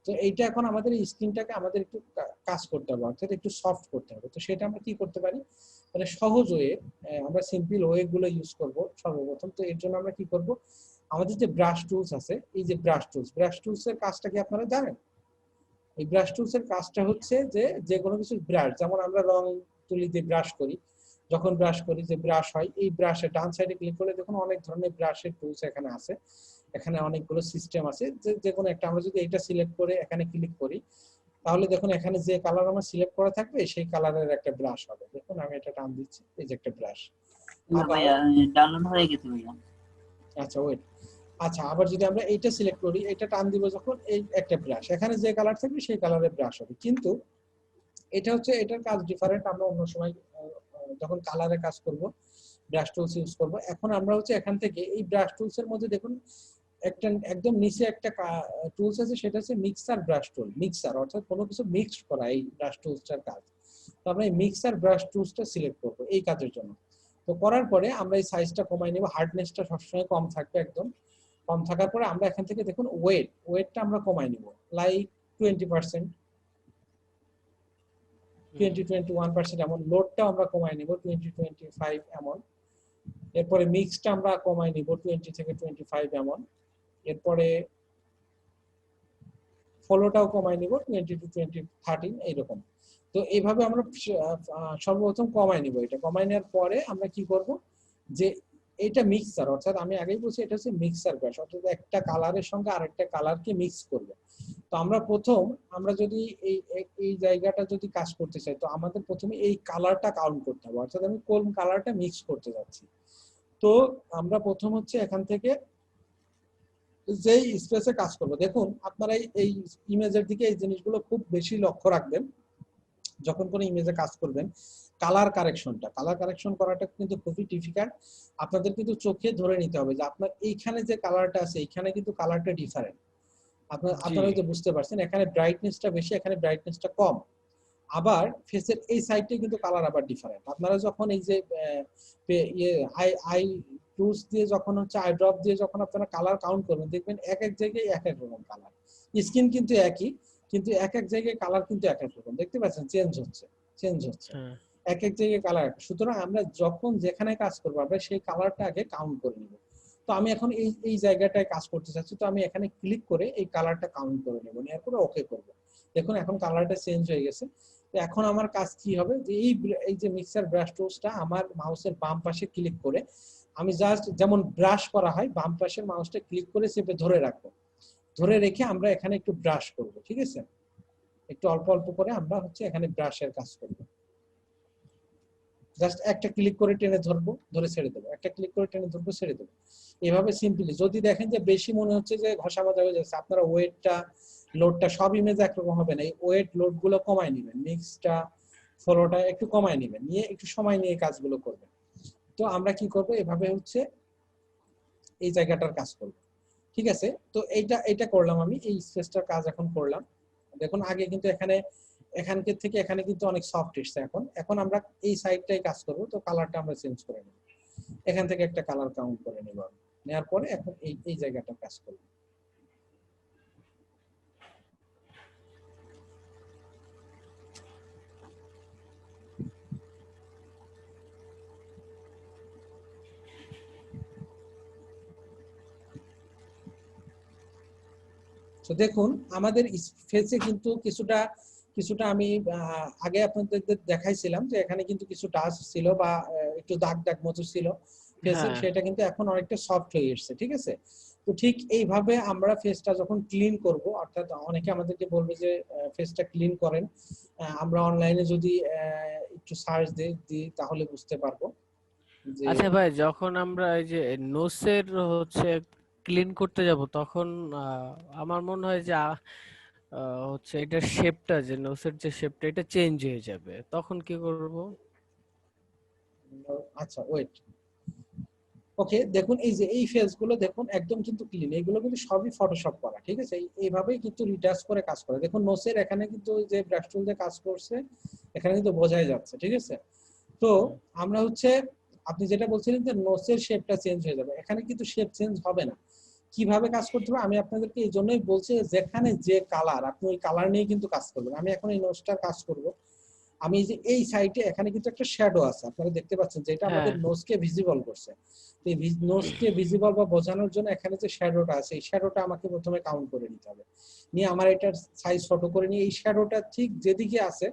তো এইটা এখন আমাদের এই স্কিনটাকে আমাদের একটু কাজ করতে হবে, অর্থাৎ একটু সফট করতে হবে। তো সেটা আমরা কি করতে পারি, মানে সহজ ওয়ে, আমরা সিম্পল ওয়ে গুলো ইউজ করব সর্বপ্রথম। তো এর জন্য আমরা কি করব, আমাদের যে ব্রাশ টুলস আছে, এই যে ব্রাশ টুলস এর কাজটা কি আপনারা জানেন? এই ব্রাশ টুলস এর কাজটা হচ্ছে যে যে কোনো কিছু ব্রাশ, যেমন আমরা রং তুলি দিয়ে ব্রাশ করি, যখন ব্রাশ করি যে ব্রাশ হয়, এই ব্রাশে ডান সাইডে ক্লিক করলে দেখুন অনেক ধরনের ব্রাশের টুলস এখানে আছে, এখানে অনেকগুলো সিস্টেম আছে। যে কোনো একটা আমরা যদি এটা সিলেক্ট করে এখানে ক্লিক করি তাহলে দেখুন এখানে যে কালার আমার সিলেক্ট করা থাকবে সেই কালারের একটা ব্রাশ হবে। দেখুন আমি এটা টান দিচ্ছি, এই যে একটা ব্রাশ। না আবার ভাইয়া ডাউনলোড হয়ে গেছে ভাইয়া। আচ্ছা ওয়েট, আচ্ছা আবার যদি আমরা এইটা সিলেক্ট করি, এটা টান দিব যখন, এই একটা ব্রাশ, এখানে যে কালার থাকবে সেই কালারের ব্রাশ হবে। কিন্তু এটা হচ্ছে এটার কাজ ডিফারেন্ট। আমরা অন্য সময় যখন কালারে কাজ করব ব্রাশ টুলস ইউজ করব। এখন আমরা হচ্ছে এখান থেকে এই ব্রাশ টুলস এর মধ্যে দেখুন একটা একদম নিচে একটা টুলস আছে, সেটা হচ্ছে মিক্সার ব্রাশ টুল। মিক্সার অর্থাৎ কোনো কিছু মিক্স করা, এই ব্রাশ টুলসটার কাজ। তো আমরা এই মিক্সার ব্রাশ টুলসটা সিলেক্ট করব এই কাজের জন্য। তো করার পরে আমরা এই সাইজটা কমাই নেব, হার্ডনেসটা সবসময় কম থাকবে, একদম কম থাকার পরে আমরা এখান থেকে দেখুন ওয়েটটা আমরা কমাই নেব লাইক 20%, 20-21% এমন। লোডটা আমরা কমাই নেব 20-25 এমন। এরপরে মিক্সটা আমরা কমাই নিব 20 থেকে 25 এমন। এরপরে ফলোটাও কমাই নিব 20-13 এইরকম। তো এইভাবে আমরা সর্বপ্রথম কমাই নিব। এটা কমাই নেওয়ার পরে আমরা কি করব, যে এটা মিক্সার, অর্থাৎ আমি আগেই বলছি এটা হচ্ছে মিক্সার ব্রাশ, অর্থাৎ একটা কালারের সঙ্গে আরেকটা কালারকে মিক্স করবে। তো আমরা যদি এই জায়গাটা যদি কাজ করতে চাই, তো আমাদের প্রথমে এই কালারটা কাউন্ট করতে হবে, অর্থাৎ আমি কোন কালারটা মিক্স করতে যাচ্ছি। তো আমরা প্রথম হচ্ছে এখান থেকে যেই স্পেসে কাজ করব, দেখুন আপনারা এই ইমেজের দিকে এই জিনিসগুলো খুব বেশি লক্ষ্য রাখবেন যখন কোনো ইমেজে কাজ করবেন। কালার কারেকশন করাটা কিন্তু খুবই ডিফিকাল্ট। আপনাদের কিন্তু চোখে ধরে নিতে হবে যে আপনার এইখানে যে কালারটা আছে এইখানে কিন্তু কালারটা ডিফারেন্ট। আপনারা হয়তো বুঝতে পারছেন, এখানে ব্রাইটনেসটা বেশি, এখানে ব্রাইটনেসটা কম। আবার ফেসের এই সাইডে কিন্তু কালার আবার ডিফারেন্ট। আপনারা যখন এই যে আই টুলস দিয়ে যখন হচ্ছে আই ড্রপ দিয়ে যখন আপনারা কালার কাউন্ট করবেন, দেখবেন এক এক জায়গায় এক এক রকম কালার। স্কিন কিন্তু একই, কিন্তু এক এক জায়গায় কালার কিন্তু এক এক রকম। দেখতে পাচ্ছেন চেঞ্জ হচ্ছে এক এক জায়গায় কালার। সুতরাং আমরা যখন যেখানে কাজ করবো আমরা সেই কালারটা আগে কাউন্ট করে নিব। তো আমি এখন এই জায়গাটায় কাজ করতে চাচ্ছি, তো আমি এখানে ক্লিক করে এই কালারটা কাউন্ট করে নেব, নেওয়ার পরে ওকে করব। দেখুন এখন কালারটা চেঞ্জ হয়ে গেছে। তো এখন আমার কাজ কি হবে, যে এই যে মিক্সার ব্রাশ টুলসটা আমার মাউসের বাম পাশে ক্লিক করে আমি জাস্ট যেমন ব্রাশ করা হয় বাম পাশের মাউসটা ক্লিক করে চেপে ধরে রাখবো। ধরে রেখে আমরা এখানে একটু ব্রাশ করব, ঠিক আছে? একটু অল্প অল্প করে আমরা হচ্ছে এখানে ব্রাশের কাজ করব। জাস্ট একটা ক্লিক করে টেনে ধরবো, ধরে ছেড়ে দেবো, একটা ক্লিক করে টেনে ধরবো, ছেড়ে দেবো। এভাবে সিম্পলি। যদি দেখেন যে বেশি মনে হচ্ছে যে ঘষা মাজা হয়ে যাচ্ছে, আপনারা ওয়েটটা লোডটা সব ইমেজে একরকম হবে না, এই ওয়েট লোড গুলো কমাই নেবেন, মিক্সটা ফলোটা একটু কমাই নেবেন, নিয়ে একটু সময় নিয়ে কাজগুলো করবেন। তো আমরা কি করব, এভাবে হচ্ছে এই জায়গাটার কাজ করব, ঠিক আছে? তো এইটা করলাম, আমি এই স্পেসটার কাজ এখন করলাম। দেখুন আগে কিন্তু এখানকে থেকে এখানে কিন্তু অনেক সফট এসছে। এখন আমরা এই সাইডটাই কাজ করব। তো কালারটা আমরা চেঞ্জ করে নেব, এখান থেকে একটা কালার কাউন্ট করে নেব, নেওয়ার পরে এখন এই জায়গাটা কাজ করব। তো দেখুন আমাদের ফেসে কিন্তু কিছুটা আমি আগে আপনাদের দেখাইছিলাম যে এখানে কিন্তু কিছু টাচ ছিল বা একটু দাগ মতো ছিল ফেসে, সেটা কিন্তু এখন অনেকটা সফট হয়ে এসেছে, ঠিক আছে? তো ঠিক এইভাবে আমরা ফেসটা যখন ক্লিন করব, অর্থাৎ অনেকে আমাদেরকে বলবে যে ফেসটা ক্লিন করেন, আমরা অনলাইনে যদি একটু সার্চ দিই তাহলে বুঝতে পারবো। আচ্ছা ভাই, যখন আমরা এই যে নোসের হচ্ছে ক্লিন করতে যাব তখন আমার মনে হয় যে হচ্ছে এটার শেপটা, যে নোসের যে শেপটা এটা চেঞ্জ হয়ে যাবে, তখন কি করব? আচ্ছা ওয়েট, ওকে। দেখুন এই যে এই ফেসগুলো দেখুন একদম কিন্তু ক্লিন, এগুলো কিন্তু সবই ফটোশপ করা, ঠিক আছে? এইভাবেই কিন্তু রিটাচ করে কাজ করে। দেখুন নোসের এখানে কিন্তু যে ব্রাশ টুল দিয়ে কাজ করছে এখানে কিন্তু বোঝাই যাচ্ছে, ঠিক আছে? তো আমরা হচ্ছে আপনি যেটা বলছিলেন যে নোসের শেপটা চেঞ্জ হয়ে যাবে, এখানে কিন্তু শেপ চেঞ্জ হবে না। কিভাবে কাজ করতে হবে আমি আপনাদেরকে এই জন্যই বলছি, যেখানে যে কালার আপনি ওই কালার নিয়ে কিন্তু কাজ করবেন। আমি এখন এই নোসটার কাজ করব। আমি যে এই সাইডে এখানে কিন্তু একটা শ্যাডো আছে, আপনারা দেখতে পাচ্ছেন, যেটা আমাদের নোজকে ভিজিবল করছে। তো এই নোজকে ভিজিবল বা বোঝানোর জন্য এখানে যে শ্যাডোটা আছে এই শ্যাডোটা আমাকে প্রথমে কাউন্ট করে নিতে হবে, নিয়ে আমার এটার সাইজ ছোট করে নিয়ে এই শ্যাডোটা ঠিক যেদিকে আছে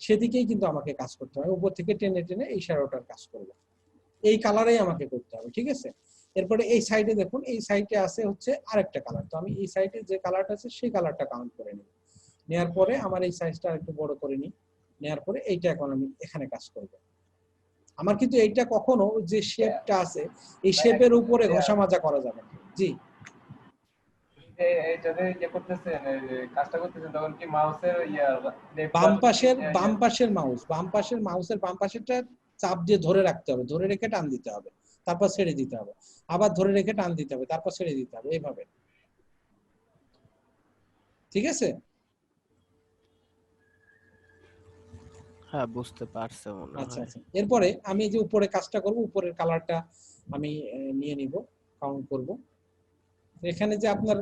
সেদিকেই কিন্তু আমাকে কাজ করতে হবে। উপর থেকে টেনে টেনে এই শ্যাডোটার কাজ করব, এই কালারেই আমাকে করতে হবে, ঠিক আছে? এরপরে এই সাইডে দেখুন, এই সাইডে আছে হচ্ছে আরেকটা কালার। তো আমি এই সাইডে যে কালারটা আছে সেই কালারটা কাউন্ট করে নিব, নেওয়ার পরে আমার এই সাইজটা একটু বড় করে নিই, নেওয়ার পরে এইটা এখন আমি এখানে কাজ করব। আমার কিন্তু এইটা কখনো যে শেপটা আছে এই শেপের উপরে ঘষা মাজা করা যাবে না। জি এইটাতে ইয়ে করতেছেন, এই যে কাজটা করতেছেন, তখন কি মাউসের বাম পাশের মাউসের বাম পাশেরটা চাপ দিয়ে ধরে রাখতে হবে, ধরে রেখে টান দিতে হবে, তারপর ছেড়ে দিতে হবে, আবার ধরে রেখে টান দিতে হবে, তারপর ছেড়ে দিতে হবে, এইভাবে। ঠিক আছে? হ্যাঁ, বুঝতে পারছে মনে আচ্ছা হয়। আচ্ছা, এরপরে আমি যে উপরে কাজটা করব, উপরের কালারটা আমি নিয়ে নিব, কাউন্ট করব। এখানে যে আপনার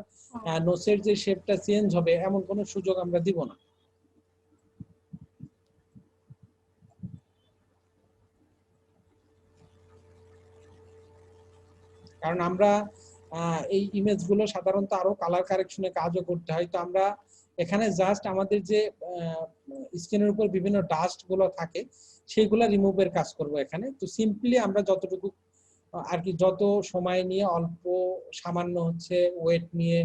নোসের যে শেপটা চেঞ্জ হবে এমন কোনো সুযোগ আমরা দিব না। কারণ আমরা এই ইমেজগুলো সাধারণত আরো কালার কারেকশনে কাজও করতে হয়, তো আমরা এখানে জাস্ট আমাদের যে স্ক্রিনের উপর বিভিন্ন ডাস্ট গুলো থাকে সেগুলো রিমুভের কাজ করব এখানে। তো সিম্পলি আমরা যতটুকু আর কি, যত সময় নিয়ে, অল্প সামান্য হচ্ছে ওয়েট নিয়ে,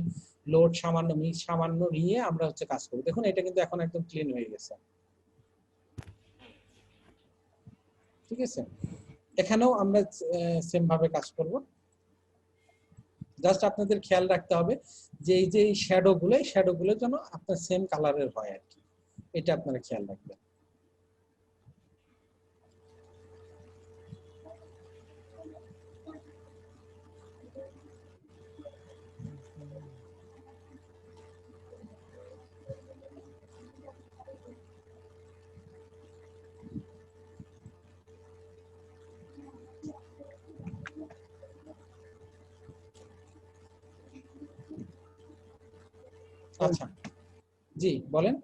লোড সামান্য, মিক্স সামান্য নিয়ে আমরা হচ্ছে কাজ করব। দেখুন এটা কিন্তু এখন একদম ক্লিন হয়ে গেছে। ঠিক আছে, এখানেও আমরা সেম ভাবে কাজ করব। জাস্ট আপনাদের খেয়াল রাখতে হবে যে এই যে শ্যাডো গুলো যেন আপনার সেম কালারের হয় আর কি, এটা আপনারা খেয়াল রাখবেন। আচ্ছা, জি বলেন,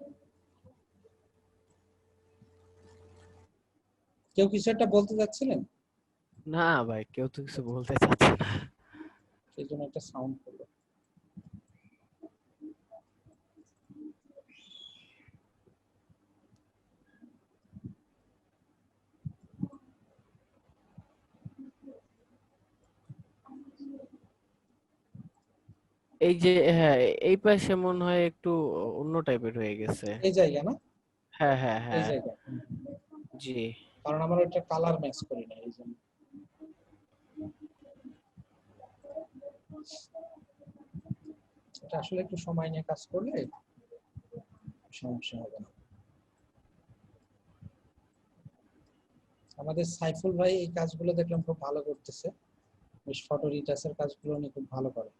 কেউ কিছু একটা বলতে যাচ্ছিলেন? না ভাই, কেউ তো কিছু বলতে চাচ্ছে না। সেই জন্য একটা সাউন্ড করলো। এই যে হ্যাঁ, এই পাশে মনে হয় একটু অন্য টাইপের হয়ে গেছে। এই জায়গা না? হ্যাঁ হ্যাঁ এই হ্যাঁ, জায়গা, জি। কারণ আমার একটা কালার ম্যাচ করি না, এই জন্য। এটা আসলে একটু সময় নিয়ে কাজ করলে সমস্যা হবে না। আমাদের সাইফুল ভাই এই কাজগুলো দেখলাম খুব ভালো করতেছে, বেশ ফটো রিটাচের কাজগুলো উনি খুব ভালো করে।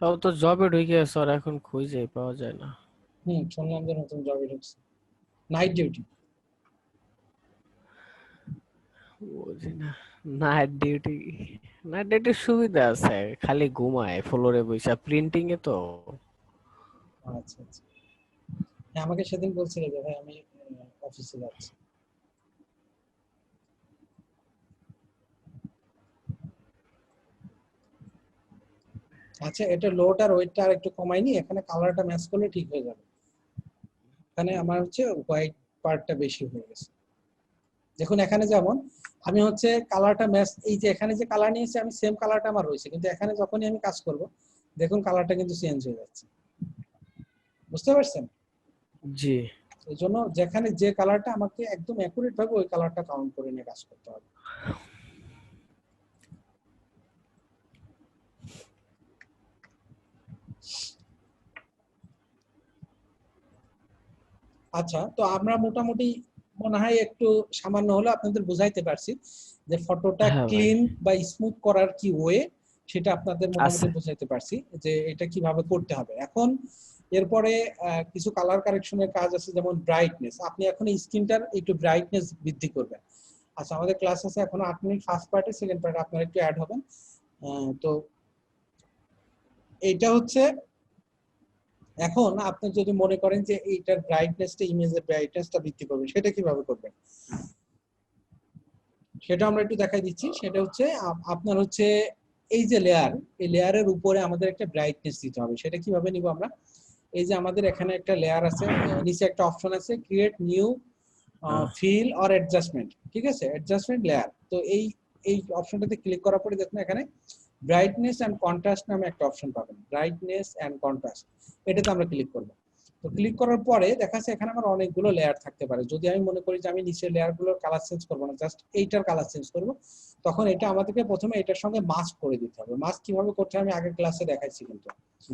ও তো জবে ঢুকে গেছে, আর এখন খুঁজে পাওয়া যায় না। শুনলাম যে নতুন জবে ঢুকছে, নাইট ডিউটি। বুঝি না, নাইট ডিউটি, নাইট ডিউটির সুবিধা আছে, খালি ঘুমায় ফ্লোরে বসে, প্রিন্টিং এ তো। আচ্ছা আচ্ছা, হ্যাঁ আমাকে সেদিন বলছিল যে ভাই আমি অফিসে যাচ্ছি। আচ্ছা, এটা লোড আর ওয়েটটা আর একটু কমাইনি, এখানে কালারটা ম্যাচ করলে ঠিক হয়ে যাবে। এখানে আমার হচ্ছে হোয়াইট পার্টটা বেশি হয়ে গেছে। দেখুন এখানে যেমন আমি হচ্ছে কালারটা ম্যাচ, এই যে এখানে যে কালার নিয়েছি আমি সেম কালারটা আমার রয়েছে, কিন্তু এখানে যখনই আমি কাজ করব দেখুন কালারটা কিন্তু চেঞ্জ হয়ে যাচ্ছে। বুঝতে পারছেন? জি। এই জন্য যেখানে যে কালারটা, আমাকে একদম অ্যাকুরেট ভাবে ওই কালারটা কাউন্ট করে নিয়ে কাজ করতে হবে। আচ্ছা, তো আমরা মোটামুটি মনে হয় একটু সামান্য হলে আপনাদের বুঝাইতে পারছি যে ফটোটা হ্যাঁ ভাই, ক্লিন বা স্মুথ করার কি ওয়ে, সেটা আপনাদের মোটামুটি আছে। বুঝাইতে পারছি যে এটা কিভাবে করতে হবে। এখন এরপরে কিছু কালার কারেকশনের কাজ আছে, যেমন ব্রাইটনেস। আপনি এখন স্ক্রিনটার একটু ব্রাইটনেস বৃদ্ধি করবেন। আচ্ছা, আমাদের ক্লাস আছে এখন 8 মিনিট, ফার্স্ট পার্টে, সেকেন্ড পার্টে আপনারা একটু অ্যাড হবেন। তো এইটা হচ্ছে, এখন আপনি যদি মনে করেন যে এইটার ব্রাইটনেসটা, ইমেজের ব্রাইটনেসটা বৃদ্ধি করবেন, সেটা কিভাবে করবেন সেটা আমরা একটু দেখাই দিচ্ছি। সেটা হচ্ছে আপনার হচ্ছে এই যে লেয়ার, এই লেয়ারের উপরে আমাদের একটা ব্রাইটনেস দিতে হবে। সেটা কিভাবে নিব আমরা? এই যে আমাদের এখানে একটা লেয়ার আছে, নিচে একটা অপশন আছে create new fill or adjustment. ঠিক আছে, অ্যাডজাস্টমেন্ট লেয়ার। তো এই অপশনটাতে ক্লিক করার পরে দেখুন এখানে ব্রাইটনেস এন্ড কন্ট্রাস্ট নামে একটা অপশন পাবেন, ব্রাইটনেস এন্ড কন্ট্রাস্ট। এটাতে আমরা ক্লিক করব। তো ক্লিক করার পরে দেখা যাচ্ছে এখানে আমার অনেকগুলো লেয়ার থাকতে পারে। যদি আমি মনে করি যে আমি নিচের লেয়ারগুলোর কালার চেঞ্জ করবো না, জাস্ট এইটার কালার চেঞ্জ করব, তখন এটা আমাদেরকে প্রথমে এটার সঙ্গে মাস্ক করে দিতে হবে। মাস্ক কিভাবে করতে হয় আমি আগের ক্লাসে দেখাইছি, কিন্তু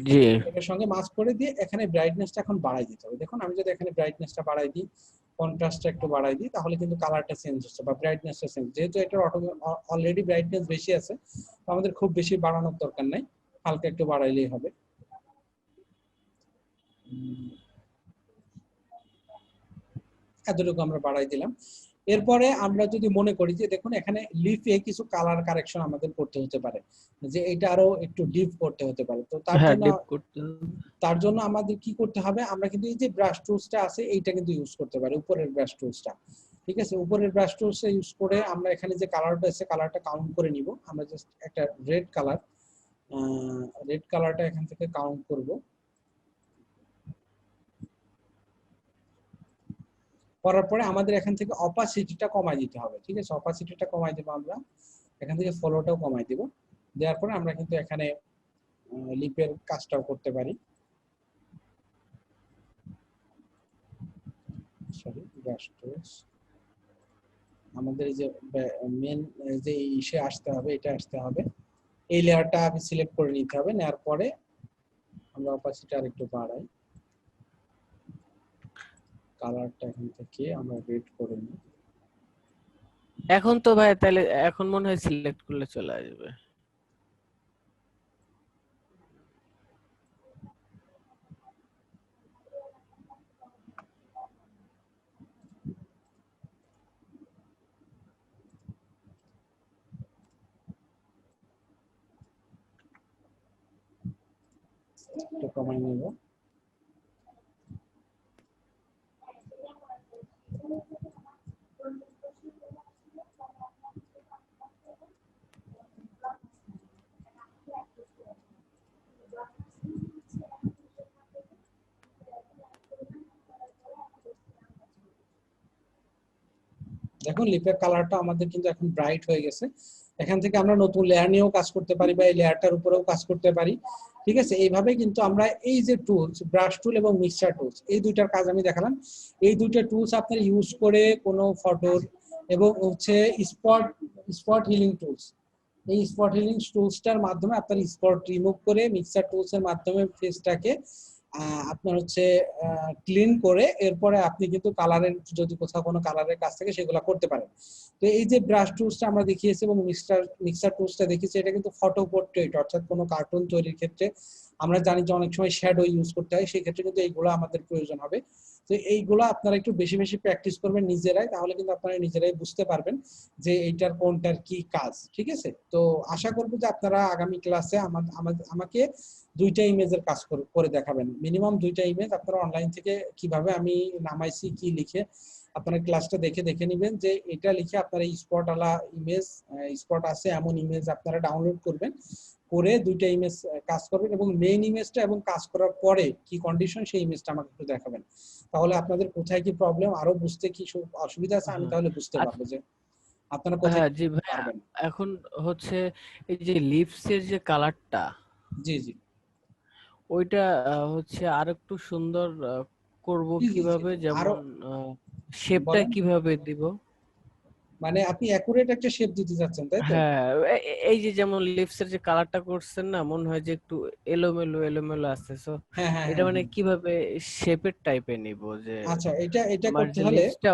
জি এটার সঙ্গে মাস্ক করে দিয়ে এখানে ব্রাইটনেসটা এখন বাড়াই দিতে হবে। দেখুন আমি যদি এখানে ব্রাইটনেসটা বাড়াই দিই, কন্ট্রাস্টটা একটু বাড়াই দিই, তাহলে কিন্তু কালারটা চেঞ্জ হচ্ছে বা ব্রাইটনেসটা চেঞ্জ। যেহেতু এটার অলরেডি ব্রাইটনেস বেশি আছে, তো আমাদের খুব বেশি বাড়ানোর দরকার নাই, হালকা একটু বাড়াইলেই হবে। এতটুকু আমরা বাড়াই দিলাম। এরপরে আমরা যদি মনে করি যে দেখুন এখানে লিফে কিছু কালার কারেকশন আমাদের করতে হতে পারে, যে এটা আরো একটু ডিপ করতে হতে পারে, তো হ্যাঁ ডিপ করতে হবে। তার জন্য আমাদের কি করতে হবে, আমরা কিন্তু এই যে ব্রাশ টুলসটা আছে এইটা কিন্তু ইউজ করতে পারি, উপরের ব্রাশ টুলসটা। ঠিক আছে, উপরের ব্রাশ টুলসটা ইউজ করে আমরা এখানে যে কালারটা আছে কালারটা কাউন্ট করে নিব। আমরা জাস্ট একটা রেড কালারটা এখান থেকে কাউন্ট করব। করার পরে আমাদের এখান থেকে অপাসিটিটা কমাই দিতে হবে। ঠিক আছে, অপাসিটিটা কমাই দেবো আমরা, এখান থেকে ফলোটাও কমাই দেব। দেওয়ার পরে আমরা কিন্তু এখানে লিপের কাজটাও করতে পারি। সরি, ব্রাশ টুলস, আমাদের এই যে মেন যে ইসে আসতে হবে, এটা আসতে হবে, এই লেয়ারটা আমি সিলেক্ট করে নিতে হবে। নেওয়ার পরে আমরা অপাসিটি আর একটু বাড়াই, কালারটা এখান থেকে আমরা রেড করে নিই। এখন তো ভাই তাহলে এখন মনে হয় সিলেক্ট করলে চলে আসবে। একটু কমাই নেব। দেখুন লিপের কালারটা আমাদের কিন্তু এখন ব্রাইট হয়ে গেছে। এখান থেকে আমরা নতুন লেয়ার নিয়েও কাজ করতে পারি বা এই লেয়ারটার উপরেও কাজ করতে পারি। ঠিক আছে, এইভাবে কিন্তু আমরা এই যে টুলস, ব্রাশ টুল এবং মিক্সচার টুলস, এই দুইটার কাজ আমি দেখালাম। এই দুইটা টুলস আপনারা ইউজ করে কোনো ফটোর, এবং হচ্ছে স্পট স্পট হিলিং টুলস, এই স্পট হিলিং টুলসটার মাধ্যমে আপনার স্পট রিমুভ করে মিক্সচার টুলস এর মাধ্যমে ফেসটাকে আপনার হচ্ছে ক্লিন করে এরপরে আপনি কিন্তু কালারের, যদি কোথাও কোনো কালারের কাজ থাকে সেগুলো করতে পারেন। তো এই যে ব্রাশ টুলসটা আমরা দেখিয়েছি এবং মিক্সচার টুলসটা দেখিয়েছি, এটা কিন্তু ফটো পোর্ট্রেট অর্থাৎ কোনো কার্টুন তৈরির ক্ষেত্রে আমরা জানি যে অনেক সময় শ্যাডো ইউজ করতে হয়, সেই ক্ষেত্রে কিন্তু এইগুলো আমাদের প্রয়োজন হবে। তো এইগুলো আপনারা একটু বেশি বেশি প্র্যাকটিস করবেন নিজেরাই, তাহলে কিন্তু আপনারা নিজেরাই বুঝতে পারবেন যে এইটার কোনটার কি কাজ। ঠিক আছে, তো আশা করবো যে আপনারা আগামী ক্লাসে আমাকে দুইটা ইমেজের কাজ করে দেখাবেন, মিনিমাম দুইটা ইমেজ আপনারা অনলাইন থেকে কিভাবে আমি নামাইছি কি লিখে আপনারা ক্লাসটা দেখে নেবেন, যে এটা লিখে আপনারা স্পট আলা ইমেজ, স্পট আছে এমন ইমেজ আপনারা ডাউনলোড করবেন, করে দুইটা ইমেজ কাজ করবেন এবং মেইন ইমেজটা এবং কাজ করার পরে কি কন্ডিশন সেই ইমেজটা আমাকে একটু দেখাবেন। তাহলে আপনাদের কোথায় কি প্রবলেম, আরো বুঝতে কি অসুবিধা আছে আমি তাহলে বুঝতে পারবো যে আপনারা কোথায় হ্যাঁ জি ভাই, পারবেন। এখন হচ্ছে এই যে লিপসের যে কালারটা, জি জি ওইটা হচ্ছে আর একটু সুন্দর করব জি জি জি, কিভাবে, আরো যেমন শেপটা বলেন, কিভাবে দিব? মানে আপনি অ্যাকুরেট একটা শেপ দিতে যাচ্ছেন তাই তো? হ্যাঁ এই যে যেমন লিপসের যে কালারটা করছেন না, মনে হয় যে একটু এলোমেলো এলোমেলো আছে, সো হ্যাঁ হ্যাঁ এটা হ্যাঁ মানে হ্যাঁ। কিভাবে শেপের টাইপে নিব, যে আচ্ছা, এটা আমার করতে যে হলে, লিপসটা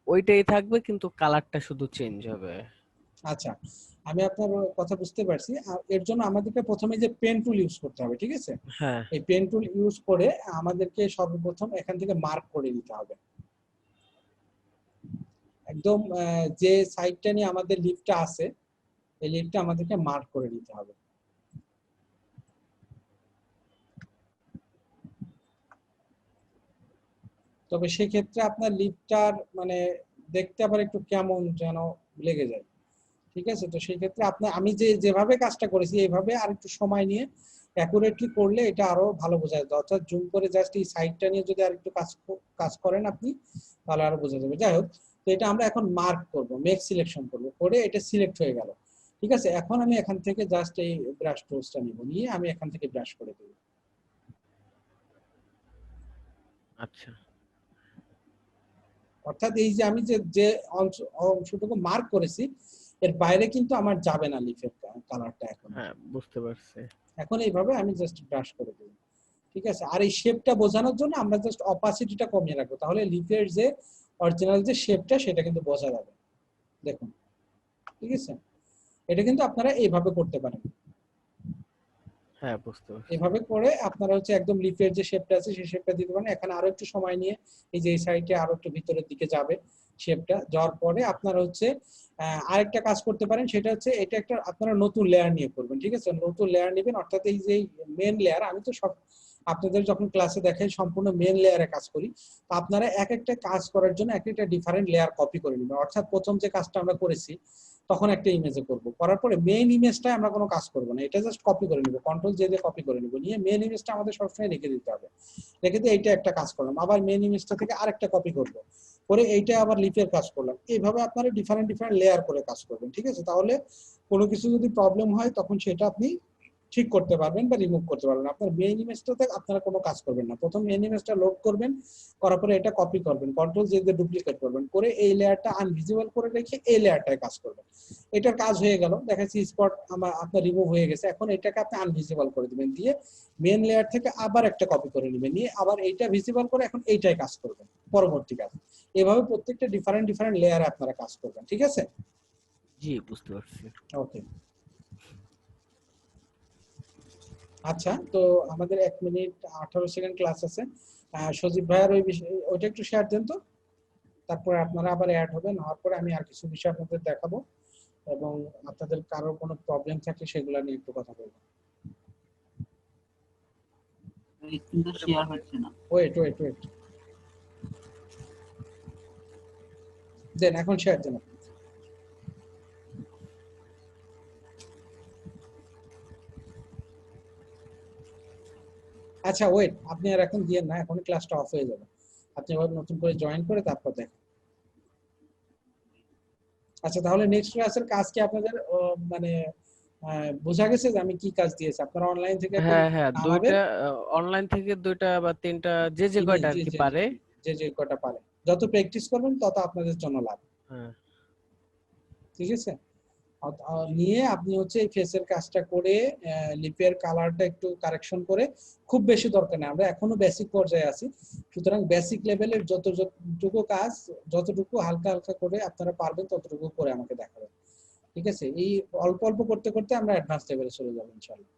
ওইটাই থাকবে কিন্তু কালারটা শুধু চেঞ্জ হবে। আচ্ছা আমি আপনার কথা বুঝতে পারছি। এর জন্য আমাদেরকে প্রথমে যে পেন টুল ইউজ করতে হবে। ঠিক আছে, হ্যাঁ এই পেন টুল ইউজ করে আমাদেরকে সর্বপ্রথম এখান থেকে মার্ক করে নিতে হবে। একদম যে সাইডটা নিয়ে আমাদের লিফটটা আছে এই লিফটটা আমাদেরকে মার্ক করে নিতে হবে। তবে সেক্ষেত্রে আপনার লিফটটার মানে দেখতে আবার একটু কেমন যেন লেগে যায়। ঠিক আছে, তো সেই ক্ষেত্রে আমি যেভাবে কাজটা করেছি এইভাবে আর একটু সময় নিয়ে অ্যাকুরেটলি করলে এটা আরো ভালো বোঝা যায়। অর্থাৎ জুম করে জাস্ট এই সাইডটা নিয়ে যদি আর একটু কাজ করেন আপনি, তাহলে আরো বোঝা যাবে। যাই হোক, তো এটা আমরা এখন মার্ক করব, মেক সিলেকশন করব, করে এটা সিলেক্ট হয়ে গেল। ঠিক আছে, এখন আমি এখান থেকে জাস্ট এই ব্রাশ টুলসটা নিব, নিয়ে আমি এখান থেকে ব্রাশ করে দেব। আচ্ছা অর্থাৎ এই যে আমি যে যে অংশটুকু মার্ক করেছি এর বাইরে কিন্তু আমার যাবে না লিফের কালারটা এখন। হ্যাঁ বুঝতে পারছি। এখন এইভাবে আমি জাস্ট ব্রাশ করে দেব, ঠিক আছে। আর এই শেপটা বোঝানোর জন্য আমরা জাস্ট অপাসিটিটা কমিয়ে রাখবো, তাহলে লিফের যে অরিজিনাল যে শেপটা সেটা কিন্তু বোঝা যাবে। দেখুন, ঠিক আছে। এটা কিন্তু আপনারা এইভাবে করতে পারেন। হ্যাঁ বুঝতে পারছি। এভাবে করে আপনারা হচ্ছে একদম লিফের যে শেপটা আছে সেই শেপটা দিতে পারেন। এখানে আরো একটু সময় নিয়ে এই যে এই সাইডে আরো একটু ভিতরের দিকে যাবে শেপটা, যাওয়ার পরে আপনারা হচ্ছে আরেকটা কাজ করতে পারেন, সেটা হচ্ছে এটা একটা আপনারা নতুন লেয়ার নিয়ে করবেন, ঠিক আছে। নতুন লেয়ার নেবেন, অর্থাৎ এই যে মেন লেয়ার, আমি তো সব আপনাদের যখন ক্লাসে দেখাই সম্পূর্ণ মেন লেয়ারে কাজ করি, তো আপনারা এক একটা কাজ করার জন্য এক একটা ডিফারেন্ট লেয়ার কপি করে নেবেন। অর্থাৎ প্রথম যে কাজটা আমরা করেছি তখন একটা ইমেজে করব, করার পরে মেইন ইমেজটায় আমরা কোনো কাজ করব না, এটা জাস্ট কপি করে নিব, কন্ট্রোল জে দিয়ে কপি করে নিব, নিয়ে মেইন ইমেজটা আমাদের সবসময় রেখে দিতে হবে। রেখে দিয়ে এইটা একটা কাজ করলাম, আবার মেইন ইমেজটা থেকে আরেকটা কপি করব, করে এইটা আবার লিফের কাজ করলাম। এইভাবে আপনারা ডিফারেন্ট ডিফারেন্ট লেয়ার করে কাজ করবেন, ঠিক আছে। তাহলে কোনো কিছু যদি প্রবলেম হয় তখন সেটা আপনি ঠিক করতে পারবেন বা রিমুভ করতে পারবেন। আপনার মেইন ইমেজটাতে আপনারা কোনো কাজ করবেন না, প্রথম মেইন ইমেজটা লোড করবেন, করার পরে এটা কপি করবেন, কন্ট্রোল জে দিয়ে ডুপ্লিকেট করবেন, করে এই লেয়ারটা আনভিজিবল করে রেখে এই লেয়ারটায় কাজ করবেন। এটার কাজ হয়ে গেল, দেখাচ্ছি স্পট আপনার রিমুভ হয়ে গেছে। এখন এটাকে আপনি আনভিজিবল করে দিবেন, দিয়ে মেইন লেয়ার থেকে আবার একটা কপি করে নেবেন, নিয়ে আবার এইটা ভিজিবল করে এখন এইটাই কাজ করবেন পরবর্তী কাজ। এভাবে প্রত্যেকটা ডিফারেন্ট ডিফারেন্ট লেয়ারে আপনারা কাজ করবেন, ঠিক আছে। জি বুঝতে পারছি। ওকে, আচ্ছা। তো আমাদের 1 মিনিট 18 সেকেন্ড ক্লাস আছে। সজীব ভাইয়ার ওই বিষয় ওইটা একটু শেয়ার দেন তো, তারপরে আপনারা আবার অ্যাড হবেন, হওয়ার পরে আমি আর কিছু বিষয় আপনাদের দেখাবো এবং আপনাদের কারোর কোনো প্রবলেম থাকলে সেগুলো নিয়ে একটু কথা বলবো। কিন্তু শেয়ার হচ্ছে না। ওয়েট দেন, এখন শেয়ার দেন। আচ্ছা ওয়েট, আপনি আর এখন দিয়েন না, এখন ক্লাসটা অফ হয়ে যাবে, আপনি আবার নতুন করে জয়েন করে তারপর দেখেন। আচ্ছা, তাহলে নেক্সট ক্লাসের কাজ কি আপনাদের মানে বোঝা গেছে যে আমি কি কাজ দিয়েছি? আপনারা অনলাইন থেকে এখন হ্যাঁ হ্যাঁ নামাবেন, দুইটা অনলাইন থেকে দুইটা বা তিনটা যে যে কয়টা আর কি পারে। যে যে কটা পারে, যত প্র্যাকটিস করবেন তত আপনাদের জন্য লাভ, হ্যাঁ ঠিক আছে। নিয়ে আপনি হচ্ছে এই ফেসের কাজটা করে লিপের কালারটা একটু কারেকশন করে, খুব বেশি দরকার নেই, আমরা এখনো বেসিক পর্যায়ে আছি, সুতরাং বেসিক লেভেলের যতটুকু কাজ, যতটুকু হালকা হালকা করে আপনারা পারবেন ততটুকু করে আমাকে দেখাবেন, ঠিক আছে। এই অল্প অল্প করতে করতে আমরা অ্যাডভান্স লেভেলে চলে যাবো ইনশাআল্লাহ।